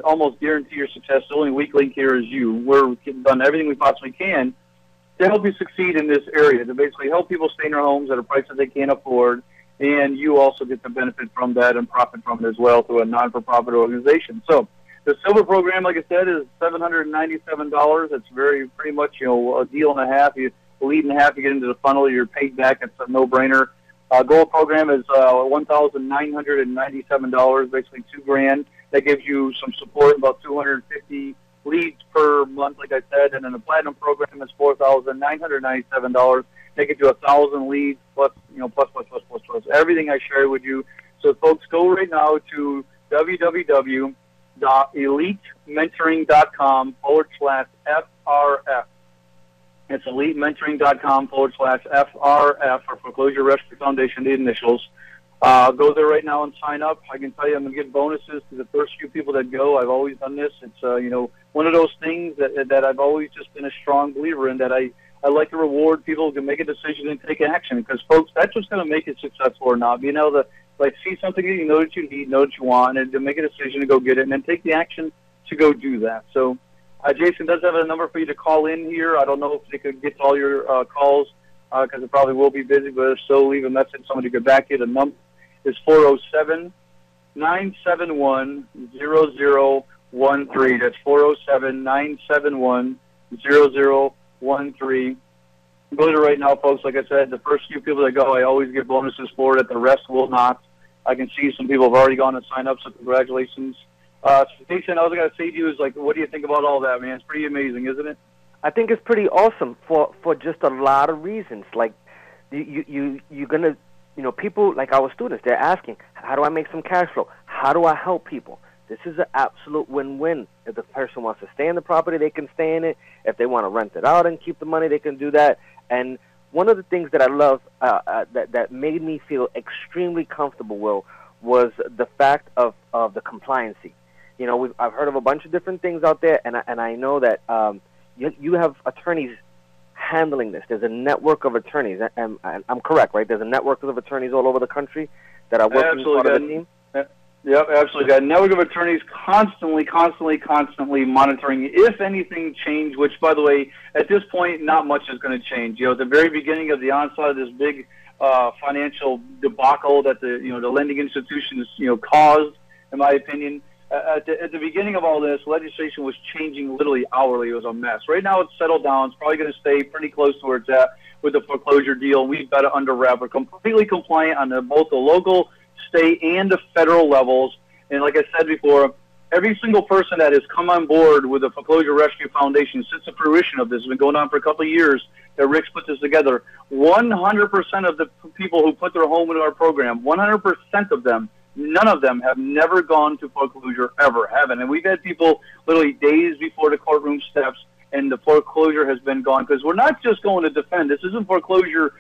almost guarantee your success. The only weak link here is you. We're done everything we possibly can to help you succeed in this area, to basically help people stay in their homes at a price that they can't afford, and you also get to benefit from that and profit from it as well through a non-for-profit organization. So the silver program, like I said, is $797. It's pretty much, a deal and a half. You lead in half, you get into the funnel, you're paid back. It's a no-brainer. Gold program is $1,997, basically $2,000. That gives you some support, about 250 leads per month, like I said. And then the platinum program is $4,997. That gives you 1,000 leads plus everything I shared with you. So folks, go right now to www.elitementoring.com/FRF. It's elitementoring.com/FRF for Foreclosure Rescue Foundation, the initials. Go there right now and sign up. I can tell you I'm going to give bonuses to the first few people that go. I've always done this. It's, one of those things that I've always just been a strong believer in, that I like to reward people who can make a decision and take action, because, folks, that's what's going to make it successful or not. Being able to, see something that you know that you need, know that you want, and to make a decision to go get it, and then take the action to go do that. So Jason does have a number for you to call in here. I don't know if they could get to all your calls because it probably will be busy, but if so, leave a message. Somebody could back you. The number is 407-971-0013. That's 407-971-0013. Go there right now, folks. Like I said, the first few people that go, I always give bonuses for it. The rest will not. I can see some people have already gone and signed up, so congratulations. So Jason, all I was going to say to you is, what do you think about all that, man? It's pretty amazing, isn't it? I think it's pretty awesome for just a lot of reasons. You're going to, people, like our students, they're asking, how do I make some cash flow? How do I help people? This is an absolute win-win. If the person wants to stay in the property, they can stay in it. If they want to rent it out and keep the money, they can do that. And one of the things that I love that made me feel extremely comfortable, Will, was the fact of the compliancy. I've heard of a bunch of different things out there, and I know that you have attorneys handling this. There's a network of attorneys, and I'm correct, right? There's a network of attorneys all over the country that are working as part of the team. Yep, absolutely. Got a network of attorneys constantly monitoring if anything changed, which, by the way, at this point, not much is going to change. At the very beginning of the onslaught of this big financial debacle that the lending institutions, caused, in my opinion, at the beginning of all this, legislation was changing literally hourly. It was a mess. Right now, it's settled down. It's probably going to stay pretty close to where it's at with the foreclosure deal. We've got it under wrap. We're completely compliant on both the local, state, and the federal levels. And like I said before, every single person that has come on board with the Foreclosure Rescue Foundation since the fruition of this has been going on for a couple of years that Rick's put this together. 100% of the people who put their home into our program, 100% of them, none of them have never gone to foreclosure, ever, haven't. And we've had people literally days before the courtroom steps, and the foreclosure has been gone, because we're not just going to defend. This isn't foreclosure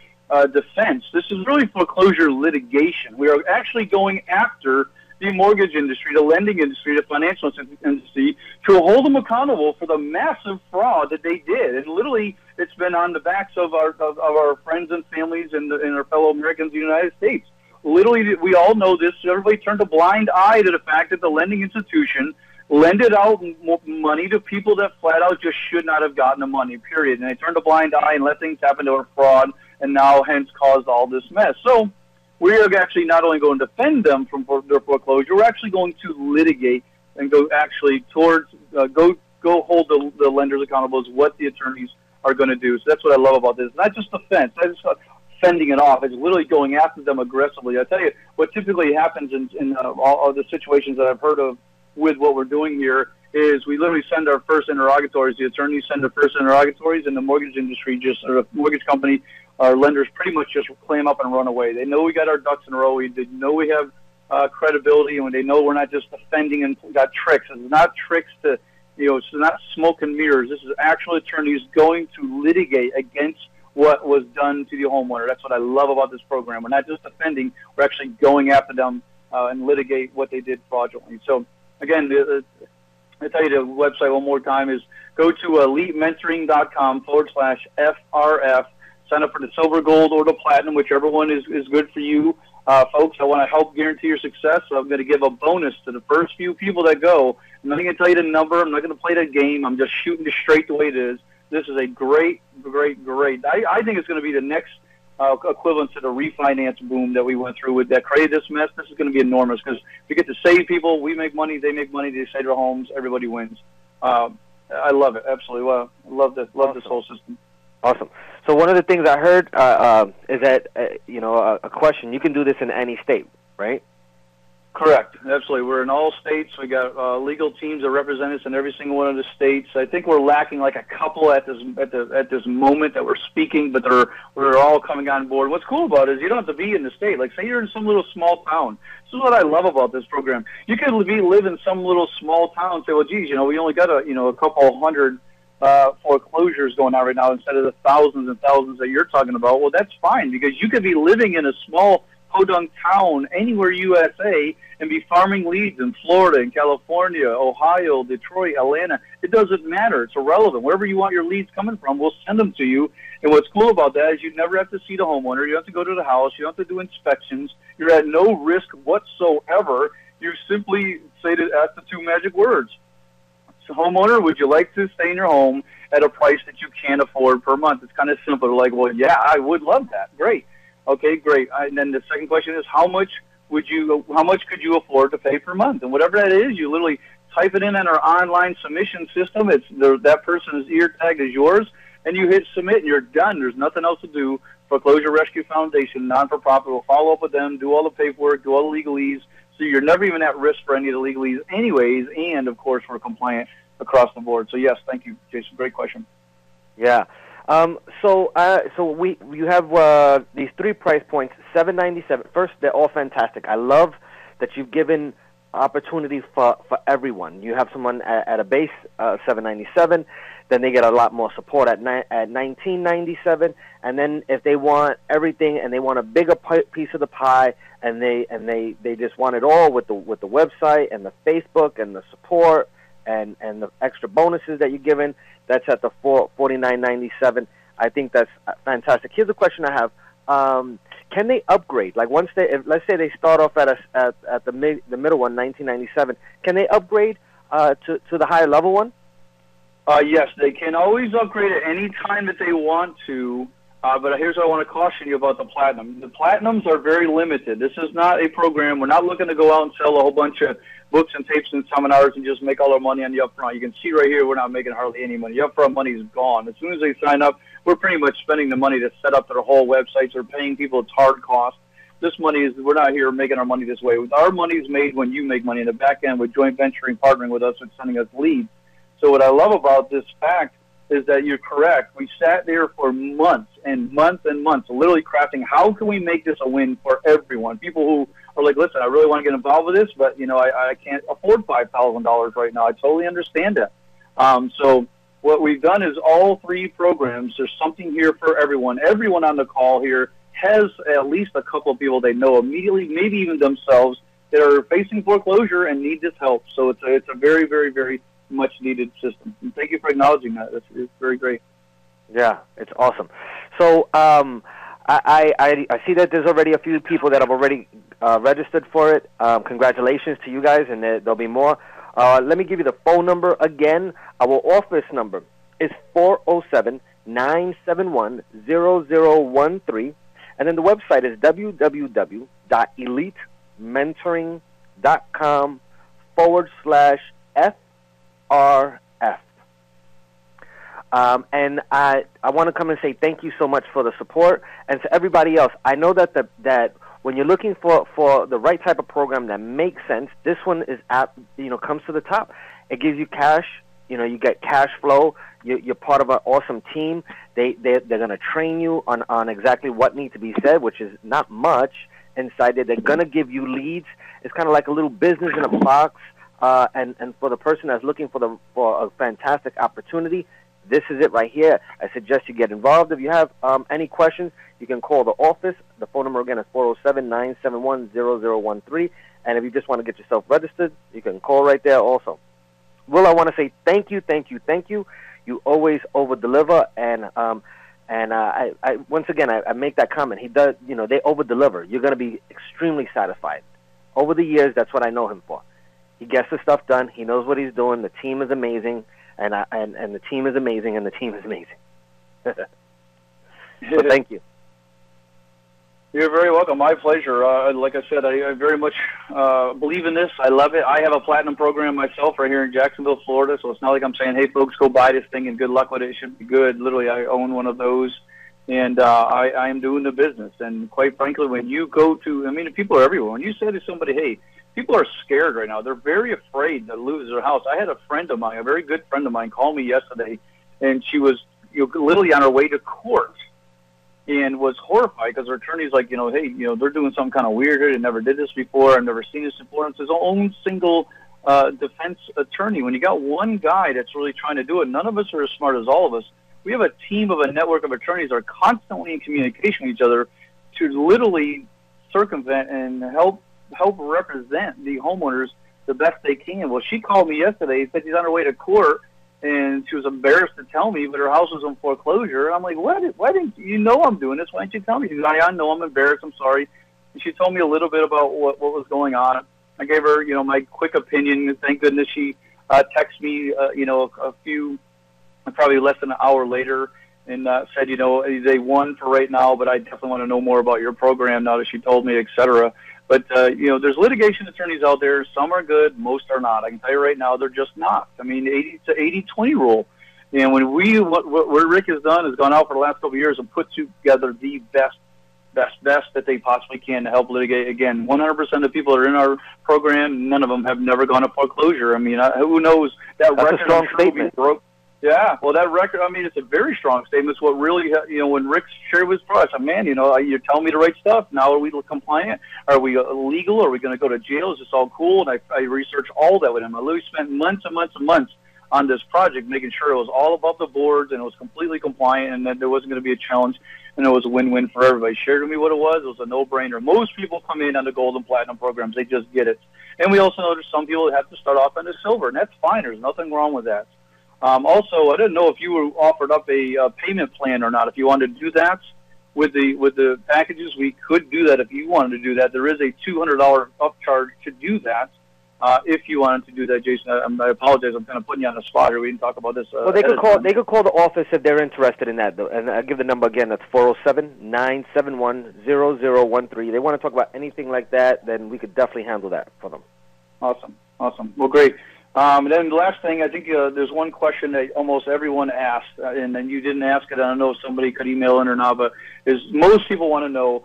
defense. This is really foreclosure litigation. We are actually going after the mortgage industry, the lending industry, the financial industry, to hold them accountable for the massive fraud that they did. And literally, it's been on the backs of our friends and families and our fellow Americans in the United States. Literally, we all know this. Everybody turned a blind eye to the fact that the lending institution lended out money to people that flat out just should not have gotten the money, period. And they turned a blind eye and let things happen to a fraud, and now hence caused all this mess. So we're actually not only going to defend them from their foreclosure, we're actually going to litigate and go actually towards go hold the lenders accountable as what the attorneys are going to do. So that's what I love about this. Not just defense, not just fending it off. It's literally going after them aggressively. I tell you, what typically happens in all of the situations that I've heard of with what we're doing here is we literally send our first interrogatories. The attorneys send their first interrogatories, and the mortgage industry or the mortgage company, our lenders pretty much just clam up and run away. They know we got our ducks in a row. They know we have credibility, and they know we're not just defending and got tricks. It's not tricks to, it's not smoke and mirrors. This is actual attorneys going to litigate against what was done to the homeowner. That's what I love about this program. We're not just defending, we're actually going after them and litigate what they did fraudulently. So again, I'll tell you the website one more time is go to elitementoring.com/FRF. Sign up for the silver, gold, or the platinum, whichever one is good for you. Folks, I want to help guarantee your success, so I'm going to give a bonus to the first few people that go. I'm not going to tell you the number. I'm not going to play the game. I'm just shooting it straight the way it is. This is a great. I think it's going to be the next equivalent to the refinance boom that we went through with that created this mess. This is going to be enormous because we get to save people. We make money. They make money. They save their homes. Everybody wins. I love it. Absolutely. Well, I love this whole system. Awesome. So one of the things I heard is that, a question. You can do this in any state, right? Correct. Absolutely. We're in all states. We got legal teams that represent us in every single one of the states. I think we're lacking like a couple at this moment that we're speaking, but we're all coming on board. What's cool about it is you don't have to be in the state. Like, say you're in some little small town. This is what I love about this program. You could live in some little small town and say, well, geez, we only got a couple hundred foreclosures going on right now instead of the thousands and thousands that you're talking about. Well, that's fine because you could be living in a small podunk town anywhere USA and be farming leads in Florida, in California, Ohio, Detroit, Atlanta. It doesn't matter. It's irrelevant. Wherever you want your leads coming from, we'll send them to you. And what's cool about that is you never have to see the homeowner. You don't have to go to the house. You don't have to do inspections. You're at no risk whatsoever. You simply ask the two magic words. So, homeowner, would you like to stay in your home at a price that you can't afford per month? It's kind of simple. They're like, well, yeah, I would love that. Great. Okay, great. And then the second question is, how much could you afford to pay per month? And whatever that is, you literally type it in on our online submission system. That person's ear tag is yours, and you hit submit, and you're done. There's nothing else to do. Foreclosure Rescue Foundation, non-for-profit, will follow up with them, do all the paperwork, do all the legalese, so you're never even at risk for any of the legalese anyways, and, of course, we're compliant across the board. So, yes, thank you, Jason. Great question. Yeah. So you have these 3 price points, $7.97. First, they're all fantastic. I love that you've given opportunity for everyone. You have someone at a base $7.97, then they get a lot more support at $19.97, and then if they want everything and they want a bigger piece of the pie, and they just want it all with the website and the Facebook and the support and the extra bonuses that you're giving. That's at the $49.97. I think that's fantastic. Here's a question I have: can they upgrade? Like let's say they start off at the middle one, $19.97. Can they upgrade to the higher level one? Yes, they can always upgrade at any time that they want to. But here's what I want to caution you about the Platinum. The Platinums are very limited. This is not a program. We're not looking to go out and sell a whole bunch of books and tapes and seminars and just make all our money on the upfront. You can see right here we're not making hardly any money. The upfront money is gone. As soon as they sign up, we're pretty much spending the money to set up their whole websites or paying people its hard cost. This money we're not here making our money this way. Our money is made when you make money in the back end with joint venturing, partnering with us and sending us leads. So what I love about this fact is that you're correct. We sat there for months and months and months, literally crafting how can we make this a win for everyone. People who are like, listen, I really want to get involved with this, but I can't afford $5,000 right now. I totally understand that. So what we've done is all 3 programs. There's something here for everyone. Everyone on the call here has at least a couple of people they know immediately, maybe even themselves, that are facing foreclosure and need this help. So it's a very, very, very much needed system. And thank you for acknowledging that. It's very great. Yeah, it's awesome. So I see that there's already a few people that have already registered for it. Congratulations to you guys, and there'll be more. Let me give you the phone number again. Our office number is 407-971-0013, and then the website is www.elitementoring.com/FRF. And I want to come and say thank you so much for the support, and to everybody else. I know that that when you're looking for the right type of program that makes sense, this one is comes to the top. It gives you cash. You get cash flow. You're part of an awesome team. They're going to train you on exactly what needs to be said, which is not much inside there. They're going to give you leads. It's kind of like a little business in a box. And for the person that's looking for a fantastic opportunity, this is it right here. I suggest you get involved. If you have any questions, you can call the office. The phone number again is 407-971-0013. And if you just want to get yourself registered, you can call right there also. Will, I want to say thank you, thank you, thank you. You always over-deliver, and I once again, I make that comment. He does, they over-deliver. You're going to be extremely satisfied. Over the years, that's what I know him for. He gets the stuff done. He knows what he's doing. The team is amazing. And the team is amazing, and the team is amazing. So thank you. You're very welcome. My pleasure. Like I said, I very much believe in this. I love it. I have a platinum program myself right here in Jacksonville, Florida, so it's not like I'm saying, hey, folks, go buy this thing and good luck with it. It should be good. Literally, I own one of those, and I am doing the business. And quite frankly, when you go to, people are everywhere. When you say to somebody, hey, people are scared right now. They're very afraid to lose their house. I had a friend of mine, a very good friend of mine, call me yesterday, and she was literally on her way to court and was horrified because her attorney's like, hey, they're doing something kind of weird here. They never did this before. I've never seen this before. And it's his own single defense attorney. When you got one guy that's really trying to do it, none of us are as smart as all of us. We have a team of a network of attorneys that are constantly in communication with each other to literally circumvent and help represent the homeowners the best they can. Well, she called me yesterday, said she's on her way to court, and she was embarrassed to tell me, but her house was in foreclosure. I'm like, why didn't you know I'm doing this? Why didn't you tell me? She's like, I know, I'm embarrassed, I'm sorry. And she told me a little bit about what was going on. I gave her, my quick opinion. Thank goodness she texted me, a few, probably less than an hour later, and said, they won for right now, but I definitely want to know more about your program now that she told me, et cetera. But, there's litigation attorneys out there. Some are good. Most are not. I can tell you right now, they're just not. 80-20 rule. And what Rick has done is gone out for the last couple of years and put together the best that they possibly can to help litigate. Again, 100% of the people that are in our program, none of them have never gone to foreclosure. Who knows? That's a strong statement. Yeah, well, that record, it's a very strong statement. It's what really, when Rick shared with us, I said, man, you're telling me the right stuff. Now are we compliant? Are we illegal? Are we going to go to jail? Is this all cool? And I researched all that with him. I literally spent months and months and months on this project, making sure it was all above the boards and it was completely compliant and that there wasn't going to be a challenge and it was a win-win for everybody. Shared with me what it was. It was a no-brainer. Most people come in on the gold and platinum programs. They just get it. And we also know there's some people that have to start off on the silver, and that's fine. There's nothing wrong with that. Also, I didn't know if you were offered up a payment plan or not. If you wanted to do that with the packages, we could do that if you wanted to do that. There is a $200 upcharge to do that. If you wanted to do that, Jason, I apologize. I'm kind of putting you on the spot here. We didn't talk about this. Well, they could call the office if they're interested in that, though. And I'll give the number again. That's 407-971-0013. They want to talk about anything like that, then we could definitely handle that for them. Awesome. Well, great. And then the last thing, I think there's one question that almost everyone asked, and then you didn't ask it. I don't know if somebody could email in or not, but most people want to know.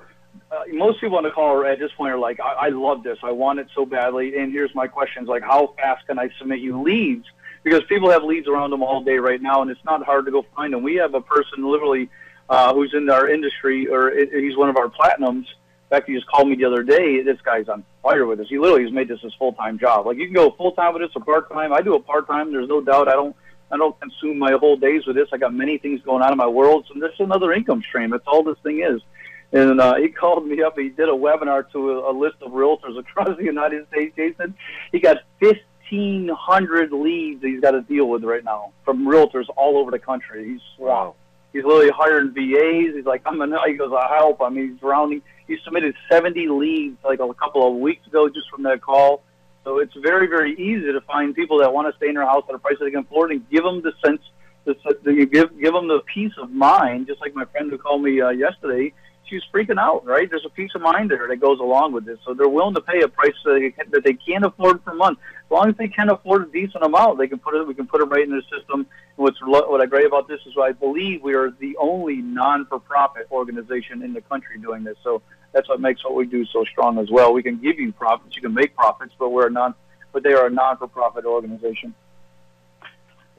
Most people on the call at this point are like, I love this. I want it so badly. And here's my questions, like, how fast can I submit you leads? Because people have leads around them all day right now, and it's not hard to go find them. We have a person literally who's in our industry, or he's one of our platinums. In fact, he just called me the other day. This guy's on fire with this. He literally has made this his full-time job. Like, you can go full-time with this or part-time. I do it part-time. There's no doubt. I don't consume my whole days with this. I got many things going on in my world, so this is another income stream. That's all this thing is. And he called me up. He did a webinar to a list of realtors across the United States, Jason. He got 1,500 leads that he's got to deal with right now from realtors all over the country. He's swamped. He's literally hiring VAs. He's like, he goes, I help. I mean, he's rounding. He submitted 70 leads like a couple of weeks ago just from that call. So it's very, very easy to find people that want to stay in their house at a price that they can afford and give them the sense, you give them the peace of mind, just like my friend who called me yesterday. She's freaking out, right? There's a peace of mind there that goes along with this. So they're willing to pay a price that they can't afford per month. As long as they can afford a decent amount, we can put it right in the system. And what I great about this is I believe we are the only non-for-profit organization in the country doing this. So that's what makes what we do so strong as well. We can give you profits, you can make profits, but they are a non-for-profit organization.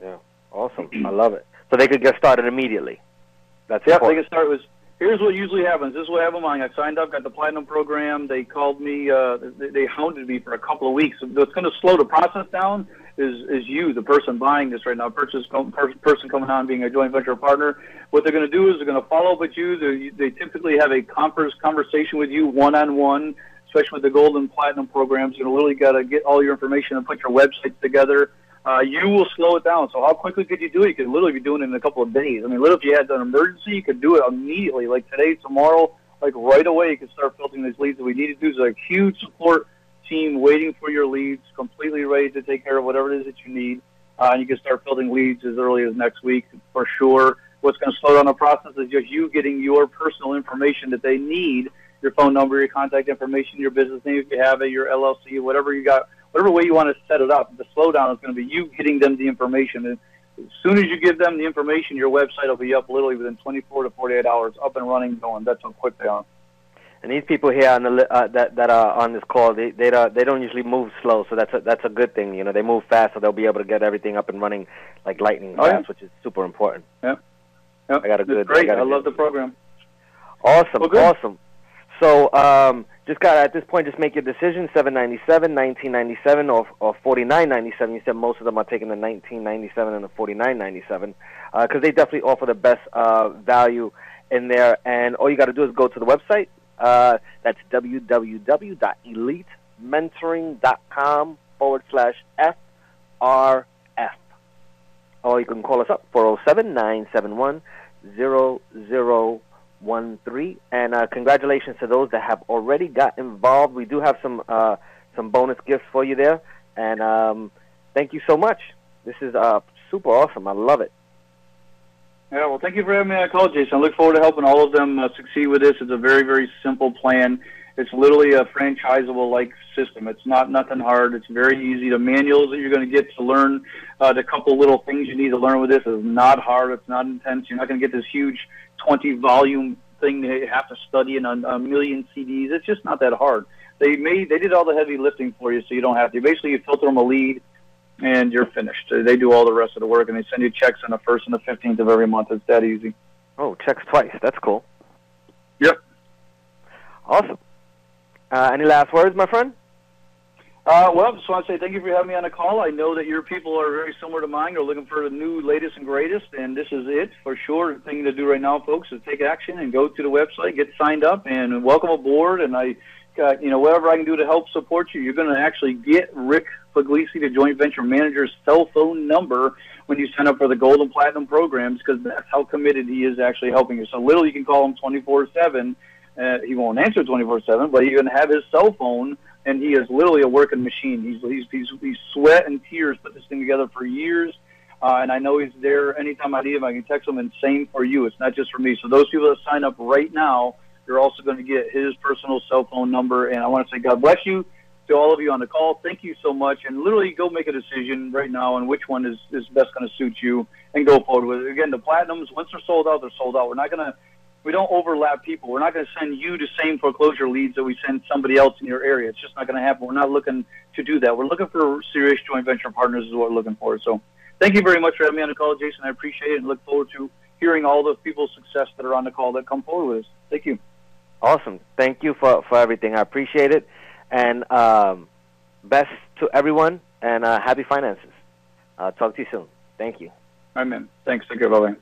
Yeah, awesome. I love it. So they could get started immediately. That's they can start with. Here's what usually happens. This is what happened. I signed up, got the Platinum program. They called me. They hounded me for a couple of weeks. What's going to slow the process down is you, the person buying this right now, person coming on being a joint venture partner. What they're going to do is they're going to follow up with you. They typically have a conversation with you one-on-one, especially with the Gold and Platinum programs. You're literally got to get all your information and put your websites together. You will slow it down. So how quickly could you do it? You could literally be doing it in a couple of days. I mean, literally, if you had an emergency, you could do it immediately, like today, tomorrow, like right away. You could start filtering these leads that we need to do. So a huge support team waiting for your leads, completely ready to take care of whatever it is that you need. And you can start filtering leads as early as next week for sure. What's going to slow down the process is just you getting your personal information that they need, your phone number, your contact information, your business name if you have it, your LLC, whatever you got. Whatever way you want to set it up, the slowdown is going to be you getting them the information. And as soon as you give them the information, your website will be up literally within 24 to 48 hours, up and running, going. That's how quick they are. And these people here on the that are on this call, they don't usually move slow, so that's a good thing. You know, they move fast, so they'll be able to get everything up and running like lightning fast, which is super important. Yeah, I got a good. Great, I love the program. Awesome, awesome. So just got at this point, just make your decision: $797, $1997, or $49.97. You said most of them are taking the $19.97 and the $49.97 because they definitely offer the best value in there. And all you got to do is go to the website. That's www.elitementoring.com/FRF. Or you can call us up 407-971-0013. And congratulations to those that have already got involved. We do have some bonus gifts for you there, and thank you so much. This is super awesome. I love it. Yeah, well, thank you for having me on the call, Jason. I look forward to helping all of them succeed with this. It's a very, very simple plan. It's literally a franchisable-like system. It's not nothing hard. It's very easy. The manuals that you're going to get to learn, the couple little things you need to learn with this is not hard. It's not intense. You're not going to get this huge 20-volume thing that you have to study in a million CDs. It's just not that hard. They did all the heavy lifting for you, so you don't have to. Basically, you filter them a lead, and you're finished. They do all the rest of the work, and they send you checks on the 1st and the 15th of every month. It's that easy. Oh, checks twice. That's cool. Yep. Awesome. Any last words, my friend? Well, just want to say thank you for having me on the call. I know that your people are very similar to mine. They're looking for the new, latest, and greatest, and this is it for sure. The thing to do right now, folks, is take action and go to the website, get signed up, and welcome aboard. And whatever I can do to help support you, you're going to actually get Rick Puglisi, the joint venture manager's cell phone number when you sign up for the Gold and Platinum programs, because that's how committed he is actually helping you. So literally, you can call him 24/7. He won't answer 24/7, but you're going to have his cell phone. And he is literally a working machine. He's sweat and tears put this thing together for years, and I know he's there anytime I need him. I can text him, and same for you. It's not just for me. So those people that sign up right now, you're also going to get his personal cell phone number. And I want to say God bless you to all of you on the call. Thank you so much. And literally go make a decision right now on which one is best going to suit you and go forward with it. Again, the Platinums, once they're sold out, they're sold out. We don't overlap people. We're not going to send you the same foreclosure leads that we send somebody else in your area. It's just not going to happen. We're not looking to do that. We're looking for serious joint venture partners is what we're looking for. So thank you very much for having me on the call, Jason. I appreciate it and look forward to hearing all the people's success that are on the call that come forward with us. Thank you. Awesome. Thank you for everything. I appreciate it. And best to everyone, and happy finances. I'll talk to you soon. Thank you. All right, man. Thanks. Take care. Bye-bye.